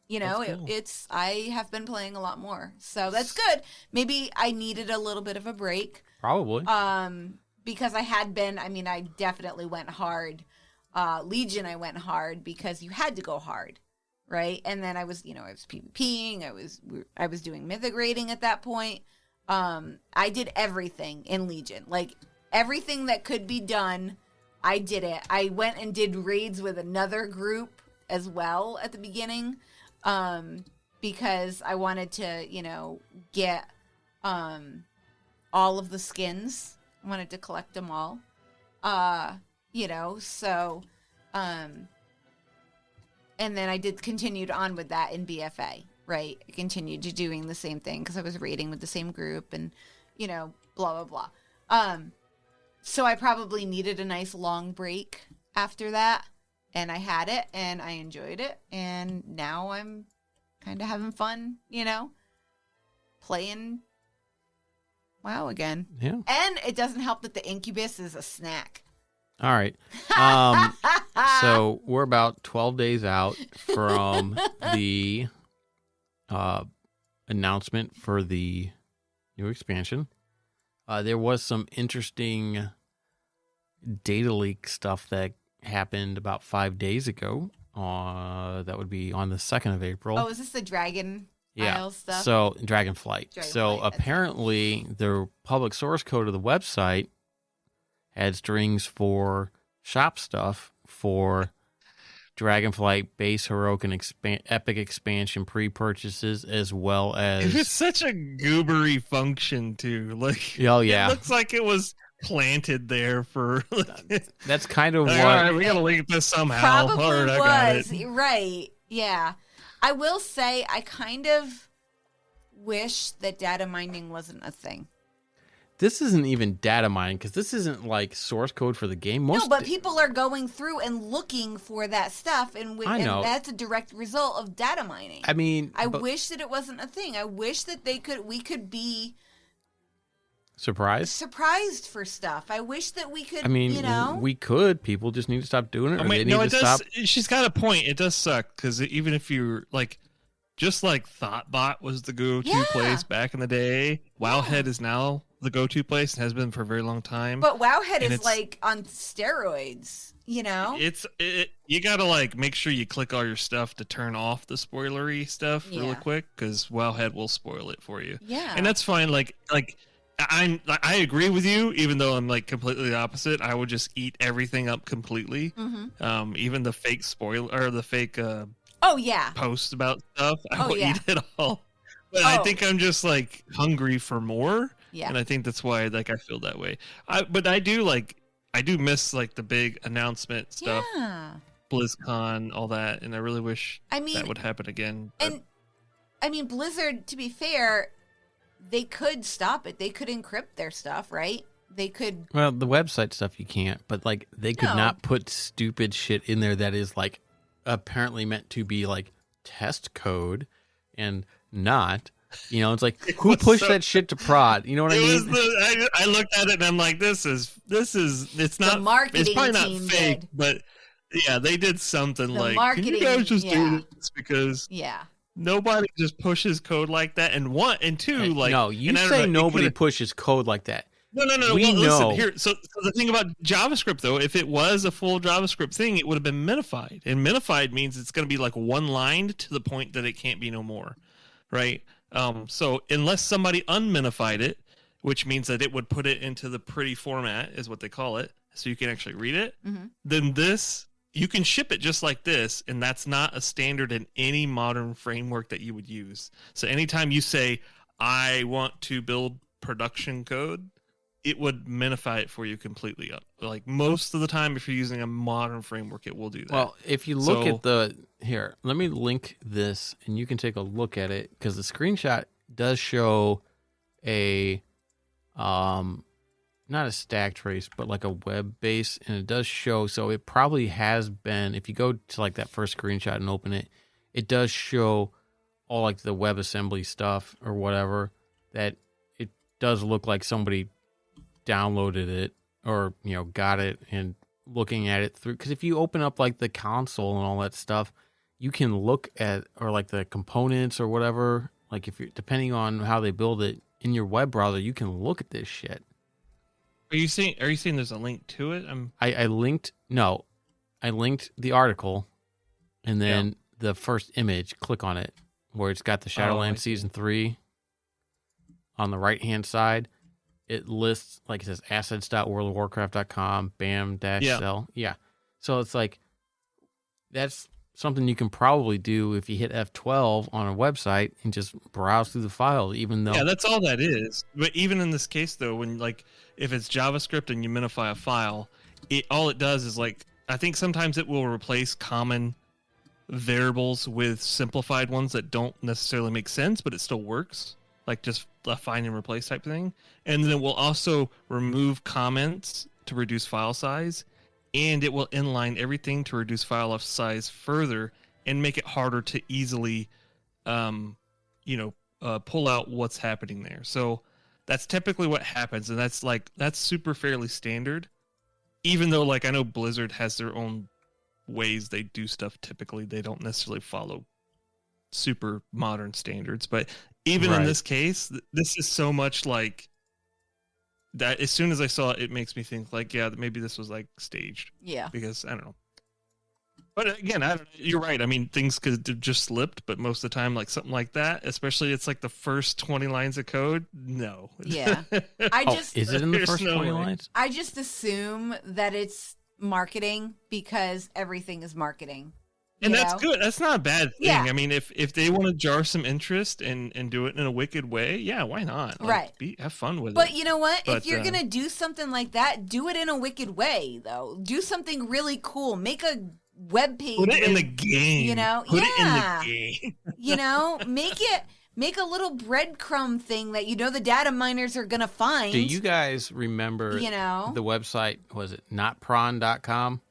I have been playing a lot more. So that's good. Maybe I needed a little bit of a break.
Probably.
Because I definitely went hard. Legion, I went hard because you had to go hard. Right. And then I was PvPing. I was doing mythic raiding at that point. I did everything in Legion, like everything that could be done. I did it. I went and did raids with another group as well at the beginning, because I wanted to, get all of the skins. I wanted to collect them all. And then I continued on with that in BFA. right? I continued to doing the same thing because I was raiding with the same group and, you know, blah, blah, blah. So I probably needed a nice long break after that. And I had it and I enjoyed it. And now I'm kind of having fun, you know, playing WoW again.
Yeah.
And it doesn't help that the Incubus is a snack.
All right. So we're about 12 days out from the announcement for the new expansion. There was some interesting data leak stuff that happened about 5 days ago. That would be on the 2nd of April.
Oh, is this the Dragon Isle stuff?
So Dragonflight. So apparently the public source code of the website had strings for shop stuff for Dragonflight base heroic and epic expansion pre-purchases, as well as
it's such a goobery function too. Like,
oh yeah,
it looks like it was planted there for. Like,
that's kind of
like,
what.
All right, we gotta link this somehow.
Probably
right, I
was
got it.
right. Yeah, I will say I kind of wish that data mining wasn't a thing.
This isn't even data mining because this isn't like source code for the game.
No, but people are going through and looking for that stuff, and
I know.
that's a direct result of data mining.
I mean,
I wish that it wasn't a thing. I wish that we could be
surprised
for stuff. I wish that we could.
I mean,
you know,
we could. People just need to stop doing it.
I
Or
mean,
they need
no,
to
it does.
stop.
She's got a point. It does suck because even if you're like, just like Thoughtbot was the go-to place back in the day, Wowhead is now the go-to place and has been for a very long time.
But Wowhead is like on steroids, you know?
You gotta like make sure you click all your stuff to turn off the spoilery stuff really quick because Wowhead will spoil it for you.
Yeah.
And that's fine. Like I agree with you, even though I'm like completely the opposite. I would just eat everything up completely. Mm-hmm. Even the fake spoiler or the fake posts about stuff. I will eat it all. But I think I'm just like hungry for more. Yeah. And I think that's why like I feel that way. But I do miss like the big announcement stuff. Yeah. BlizzCon, all that, and I really wish that would happen again. But...
And I mean Blizzard, to be fair, they could stop it. They could encrypt their stuff, right? They could.
Well, the website stuff you can't, but like they could not put stupid shit in there that is like apparently meant to be like test code and not. You know, it's like who pushed that shit to prod? You know what I mean?
I looked at it and I'm like, it's not.
The marketing
it's probably not
team
fake,
did.
but yeah, they did something
the
like.
Marketing,
can you guys just do this because nobody just pushes code like that. And one and two, like
no, you say nobody pushes code like that.
No.
We know.
Listen, here, so the thing about JavaScript, though, if it was a full JavaScript thing, it would have been minified. And minified means it's going to be like one-lined to the point that it can't be no more, right? So unless somebody unminified it, which means that it would put it into the pretty format, is what they call it, so you can actually read it, then this, you can ship it just like this, and that's not a standard in any modern framework that you would use. So anytime you say, I want to build production code, it would minify it for you completely up. Like most of the time, if you're using a modern framework, it will do that.
Well, if you look at here, let me link this and you can take a look at it because the screenshot does show a, not a stack trace, but like a web base. And it does show, so it probably has been, if you go to like that first screenshot and open it, it does show all like the WebAssembly stuff or whatever that it does look like somebody downloaded it or got it and looking at it through, because if you open up like the console and all that stuff, you can look at or like the components or whatever, like if you're depending on how they build it in your web browser, you can look at this shit.
Are you saying there's a link to it?
I linked the article and then the first image, click on it where it's got the Shadowlands Season 3 on the right hand side. It lists, like it says, assets.worldofwarcraft.com, bam-cell. Yeah. So it's like, that's something you can probably do if you hit F12 on a website and just browse through the file, even though...
Yeah, that's all that is. But even in this case, though, when like, if it's JavaScript and you minify a file, all it does is like, I think sometimes it will replace common variables with simplified ones that don't necessarily make sense, but it still works, like just a find and replace type thing. And then it will also remove comments to reduce file size, and it will inline everything to reduce file size further and make it harder to easily, pull out what's happening there. So that's typically what happens, and that's super fairly standard. Even though, like, I know Blizzard has their own ways they do stuff. Typically, they don't necessarily follow super modern standards, but even in this case, this is so much like that. As soon as I saw it, it makes me think like, yeah, maybe this was like staged.
Yeah.
Because I don't know. But again, you're right. I mean, things could have just slipped, but most of the time, like something like that, especially it's like the first 20 lines of code. No.
Yeah.
Is it in the first 20 lines?
I just assume that it's marketing because everything is marketing.
And that's good. That's not a bad thing.
Yeah.
I mean, if they want to jar some interest and do it in a wicked way, yeah, why not? Like,
right.
Have fun with it.
But you know what? If you're going to do something like that, do it in a wicked way, though. Do something really cool. Make a web page.
Put it in the game. Put it in the game.
Make a little breadcrumb thing that the data miners are going to find.
Do you guys remember the website, was it notprawn.com?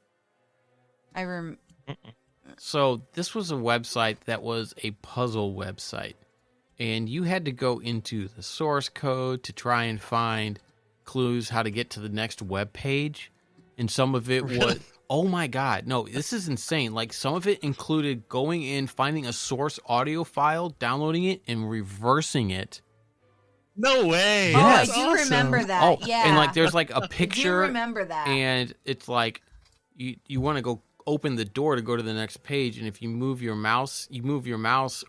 I remember.
So this was a website that was a puzzle website, and you had to go into the source code to try and find clues how to get to the next web page, and some of it was, oh my God, no, this is insane. Like, some of it included going in, finding a source audio file, downloading it, and reversing it.
No way.
Yes.
Oh, I do remember that.
Oh,
yeah.
and like there's like a picture.
I do remember that.
And it's like you want to go open the door to go to the next page, and if you move your mouse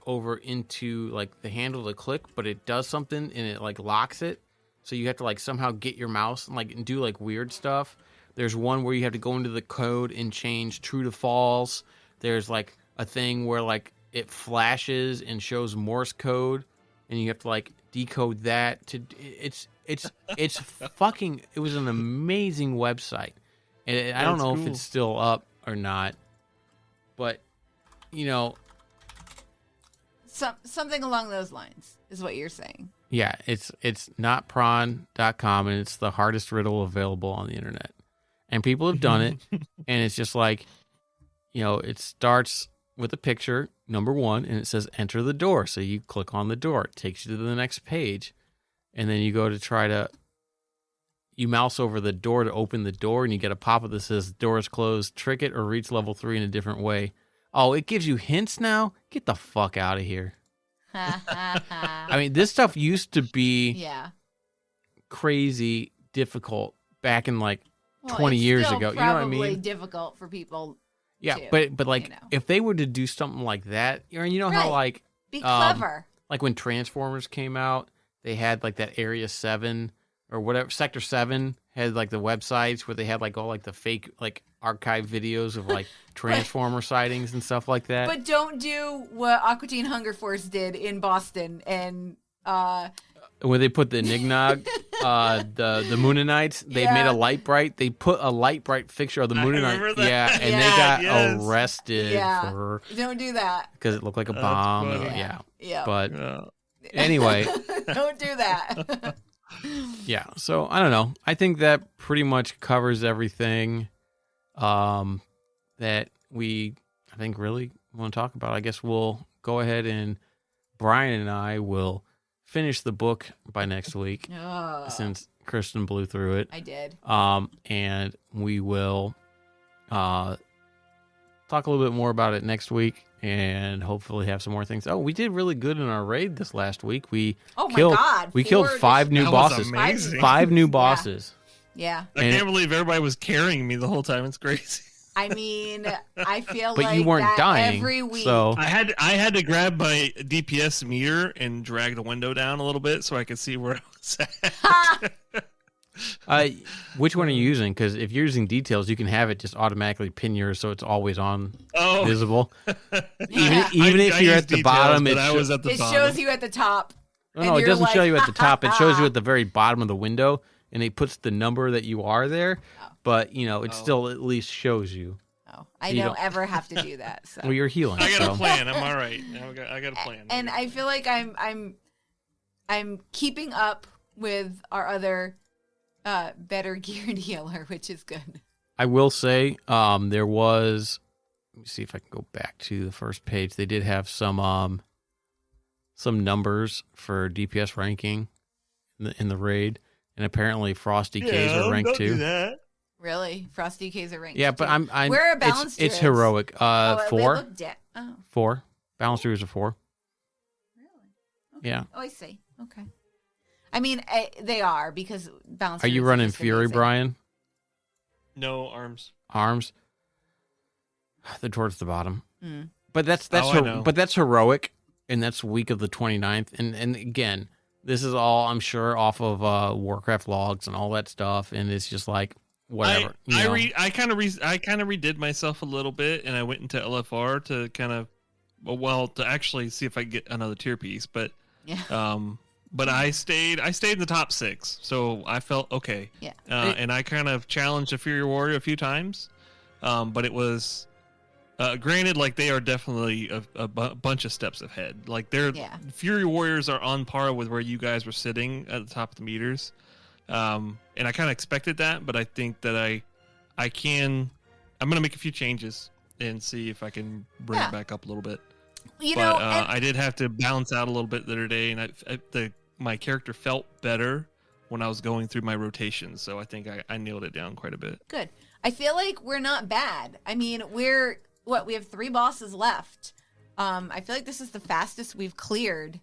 over into like the handle to click, but it does something and it like locks it. So you have to like somehow get your mouse and like do like weird stuff. There's one where you have to go into the code and change true to false. There's like a thing where like it flashes and shows Morse code, and you have to like decode that to it's fucking, it was an amazing website. And I don't know if it's still up or not, but
something along those lines is what you're saying.
Yeah, it's notprawn.com, and it's the hardest riddle available on the internet. And people have done it, and it's just like, it starts with a picture, number one, and it says enter the door. So you click on the door, it takes you to the next page, and then you go to you mouse over the door to open the door, and you get a pop-up that says door is closed, trick it, or reach level 3 in a different way. Oh, it gives you hints now? Get the fuck out of here. I mean, this stuff used to be crazy difficult back in like 20 years ago. You know what I mean?
Probably difficult for people.
Yeah,
too,
but like if they were to do something like that, how like
be clever.
Like when Transformers came out, they had like that Area 7 or whatever, Sector 7 had like the websites where they had like all like the fake like archive videos of like Transformer sightings and stuff like that.
But don't do what Aqua Teen Hunger Force did in Boston and
where they put the Nignog, the Moonanites, they made a light bright. They put a light bright fixture of the Moonanite. Yeah, and they got arrested for.
Don't do that
because it looked like a bomb.
Yeah.
But anyway,
don't do that.
Yeah, so I don't know. I think that pretty much covers everything that we, I think, really want to talk about. I guess we'll go ahead and Brian and I will finish the book by next week since Kristen blew through it.
I did.
And we will talk a little bit more about it next week and hopefully have some more things. Oh, we did really good in our raid this last week. We killed 5 new bosses.
Amazing.
5 new bosses.
Yeah.
I can't believe everybody was carrying me the whole time. It's crazy.
I mean, I feel
but
like
you weren't
that
dying
every week.
So
I had to grab my DPS meter and drag the window down a little bit so I could see where I was at.
Which one are you using? Because if you're using details, you can have it just automatically pin yours so it's always on visible. Even if you're at the bottom,
it shows you at the top.
No, it doesn't show you at the top. It shows you at the very bottom of the window, and it puts the number that you are there. But it still at least shows you.
No, I don't ever have to do that. So.
Well, you're healing.
I got a plan. I'm all right. I got a plan.
And I feel like I'm keeping up with our other better geared healer, which is good.
I will say there was. Let me see if I can go back to the first page. They did have some numbers for DPS ranking in the raid, and apparently Frosty K's are ranked too.
Do that.
Really, Frosty K's are ranked.
Yeah, but
too.
I'm.
We're a balanced.
It's heroic. 4. 4. Balanced druids are 4.
Really? Okay.
Yeah.
Oh, I see. Okay. I mean, they are because balanced.
Are you running Fury,
amazing.
Brian?
No arms.
Arms. They're towards the bottom.
Mm.
But that's
know.
but that's heroic, and that's week of the 29th. And again, this is all I'm sure off of Warcraft logs and all that stuff, and it's just like whatever.
I kind of redid myself a little bit, and I went into LFR to kind of to actually see if I could get another tier piece, but
yeah.
But I stayed in the top 6, so I felt okay.
Yeah.
And I kind of challenged a Fury Warrior a few times, but it was granted, like they are definitely a bunch of steps ahead. Like Fury Warriors are on par with where you guys were sitting at the top of the meters, and I kind of expected that, but I think that I'm gonna make a few changes and see if I can bring it back up a little bit. I did have to balance out a little bit the other day, and my character felt better when I was going through my rotations, so I think I nailed it down quite a bit.
Good. I feel like we're not bad. I mean, we have 3 bosses left. I feel like this is the fastest we've cleared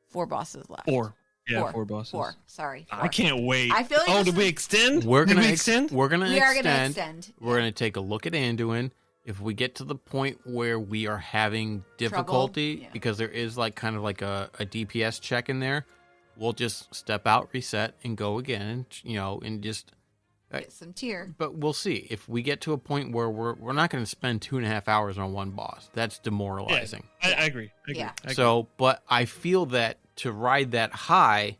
4 bosses left.
4. Yeah, 4 bosses.
4. Sorry. 4.
I can't wait.
I feel like
did we extend?
We're gonna
extend.
We're gonna
we
extend.
are gonna extend.
We're gonna take a look at Anduin. If we get to the point where we are having difficulty, because there is like kind of like a DPS check in there, we'll just step out, reset, and go again. And just
get some tier.
But we'll see if we get to a point where we're not going to spend 2.5 hours on one boss. That's demoralizing.
Yeah, I agree.
Yeah.
So, but I feel that to ride that high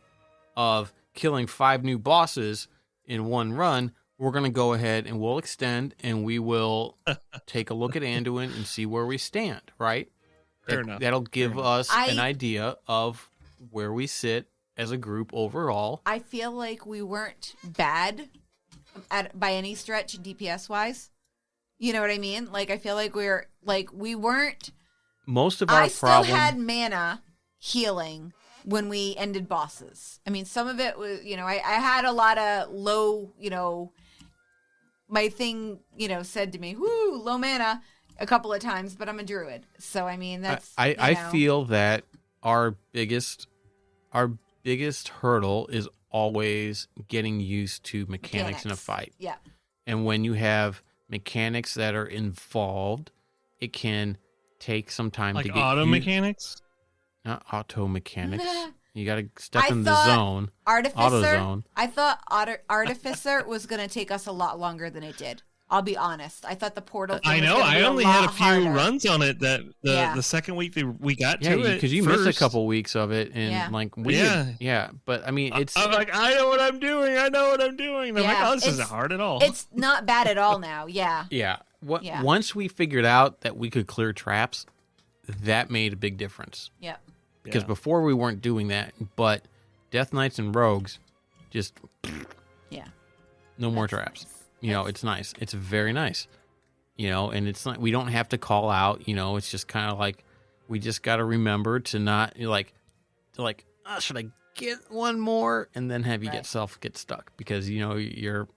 of killing 5 new bosses in one run, we're going to go ahead and we'll extend, and we will take a look at Anduin and see where we stand, right?
Fair enough.
That'll give us an idea of where we sit as a group overall.
I feel like we weren't bad by any stretch DPS-wise. You know what I mean? Like, I feel like we weren't...
Most of our
still had mana healing when we ended bosses. I mean, some of it was, I had a lot of low, my thing, said to me, whoo, low mana a couple of times, but I'm a druid. So, I mean, that's...
I feel that our biggest hurdle is always getting used to mechanics in a fight.
Yeah.
And when you have mechanics that are involved, it can take some time to get
auto mechanics?
Not auto mechanics. You got to step in the zone.
Auto
zone.
I thought Artificer was going to take us a lot longer than it did. I'll be honest. I thought the portal thing
I know. I only had a few runs on it that the second week we got to it.
Because you missed a couple weeks of it. And but I mean,
I'm like, I know what I'm doing. I'm like, oh, this isn't hard at all.
It's not bad at all now. Yeah.
Yeah. Once we figured out that we could clear traps, that made a big difference.
Yep.
Because before we weren't doing that, but Death Knights and Rogues just no more traps. Nice. It's nice. It's very nice. And it's not, we don't have to call out, it's just kind of like we just got to remember to not should I get one more, and then have you get stuck because your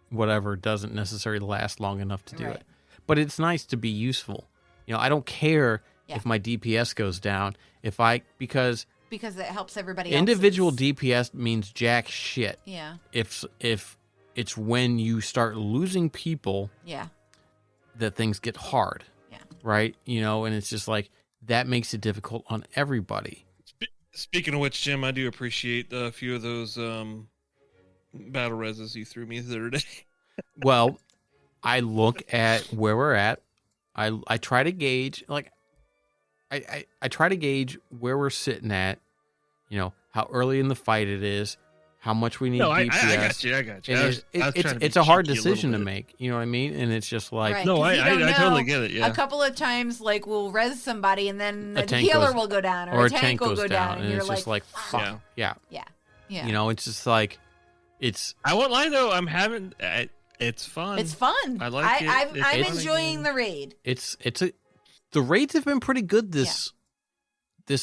whatever doesn't necessarily last long enough to do it. But it's nice to be useful. I don't care if my DPS goes down, because
it helps everybody else.
Individual DPS means jack shit.
Yeah.
If it's when you start losing people that things get hard.
Yeah.
Right? And it's just like that makes it difficult on everybody.
Speaking of which, Jim, I do appreciate a few of those battle reses you threw me the other day.
Well, I look at where we're at. I try to gauge I try to gauge where we're sitting at, how early in the fight it is, how much we need
No,
DPS.
I got you. I got you.
It's a hard decision to make. You know what I mean? And it's just like,
Right.
No,
'Cause you don't
I
know.
totally get it. Yeah.
A couple of times, like, we'll res somebody, and then
A
a
tank
healer
goes-
will go down,
or
or
a tank
will
goes
go down,
and
you're
it's just like, fuck. Yeah.
yeah.
You know, it's just like, it's
I won't lie though. I'm having. It's fun.
It's fun.
I like it.
I'm
It's
enjoying
fun.
the raid.
the raids have been pretty good this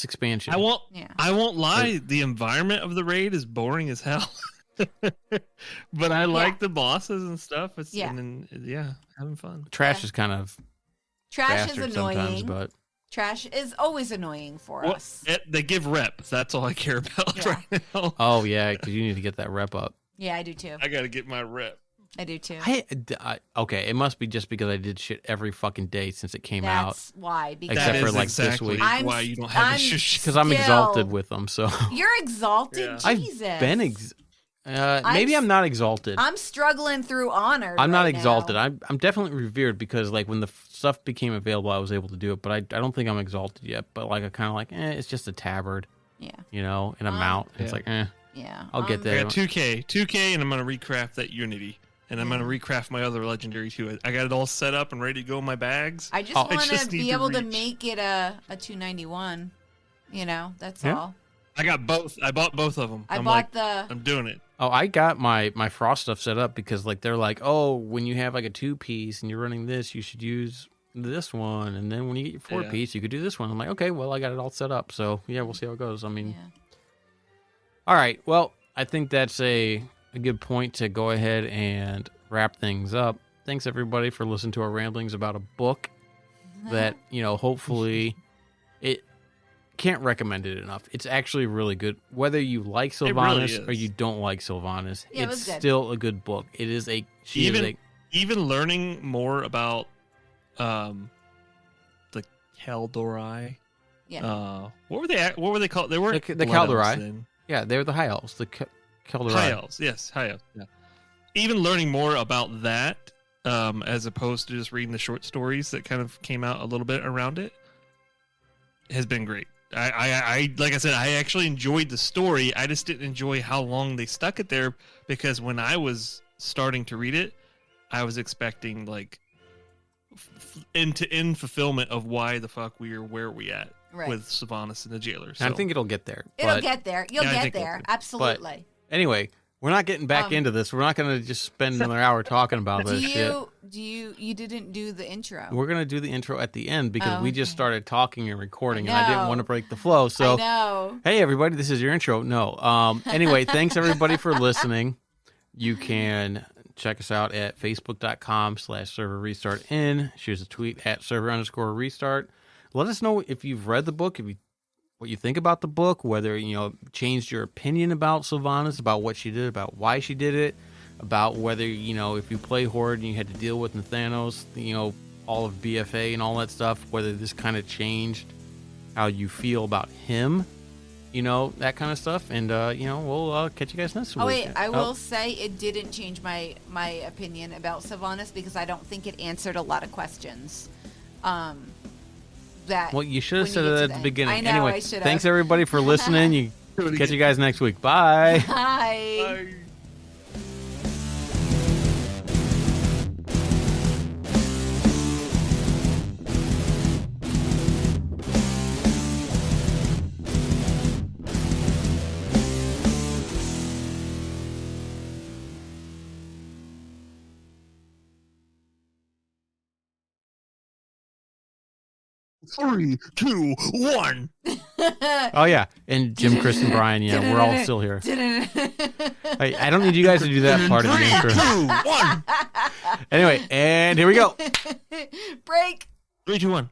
expansion.
I won't.
Yeah.
I won't lie. The environment of the raid is boring as hell. But I like the bosses and stuff. It's and then, having fun.
Trash is kind of
Trash is
bastard sometimes,
annoying.
but
Trash is always annoying for us.
They give rep. That's all I care about right now.
oh yeah, because you need to get that rep up.
Yeah, I do too.
I got to get my rep.
I do too.
Okay, it must be just because I did shit every fucking day since it came out.
That's why. Because
Except
That
for
is
like this
exactly
week.
why you don't have a shush.
Because I'm exalted with them, so
You're exalted,
Yeah.
Jesus.
I've been maybe I'm not exalted.
I'm struggling through honor.
I'm not
right
exalted.
now.
I'm definitely revered because like when the stuff became available, I was able to do it. But I don't think I'm exalted yet. But like I kind of like, it's just a tabard,
Yeah.
you know, and a mount. It's like,
Yeah.
I'll get
I
there.
got 2K, and I'm gonna recraft that Unity, and I'm gonna recraft my other legendary too. I got it all set up and ready to go in my bags.
I just
Oh.
want
just
to
need
be
to
able to
reach.
make it a 291. You know, that's
Yeah.
all.
I got both. I bought both of them.
I
I'm
bought
like, I'm doing it.
Oh, I got my frost stuff set up because like they're like, oh, when you have like a 2-piece and you're running this, you should use this one, and then when you get your 4-piece, you could do this one. I'm like, okay, well, I got it all set up, so yeah, we'll see how it goes. I mean, all right, well, I think that's a good point to go ahead and wrap things up. Thanks everybody for listening to our ramblings about a book that hopefully it. Can't recommend it enough. It's actually really good. Whether you like Sylvanas or you don't like Sylvanas, it's still a good book. It is
even learning more about the Kaldori.
Yeah.
What were they called? They were
the Kaldori. Yeah, they're the High Elves. The Kaldori.
High Elves. Yes, High Elves. Yeah. Even learning more about that, as opposed to just reading the short stories that kind of came out a little bit around it, has been great. I like I said, I actually enjoyed the story. I just didn't enjoy how long they stuck it there, because when I was starting to read it, I was expecting like end-to-end fulfillment of why the fuck we are where we at with Sylvanas and the jailer. So
I think it'll get there.
It'll get there. You'll get there. Absolutely.
But anyway, we're not getting back into this. We're not going to just spend another hour talking about this shit.
You didn't do the intro?
We're going to do the intro at the end because we just started talking and recording, and I didn't want to break the flow. So,
I know.
Hey, everybody, this is your intro. No. Anyway, thanks, everybody, for listening. You can check us out at facebook.com/server restart in. Shoot us a tweet at server_restart. Let us know if you've read the book, what you think about the book, whether changed your opinion about Sylvanas, about what she did, about why she did it, about whether if you play Horde and you had to deal with Nathanos, all of BFA and all that stuff, whether this kind of changed how you feel about him, that kind of stuff. And we'll catch you guys next week.
Oh wait, I will say it didn't change my opinion about Sylvanas, because I don't think it answered a lot of questions. Well,
you should have said it at the beginning.
I know,
anyway,
I should have.
Thanks everybody for listening. Catch you guys next week. Bye.
Bye.
Bye. Three, two, one.
Oh yeah, and Jim, Chris, and Brian. Yeah, we're all still here. I don't need you guys to do that part of the intro.
3, 2, 1.
Anyway, and here we go.
Break.
3, 2, 1.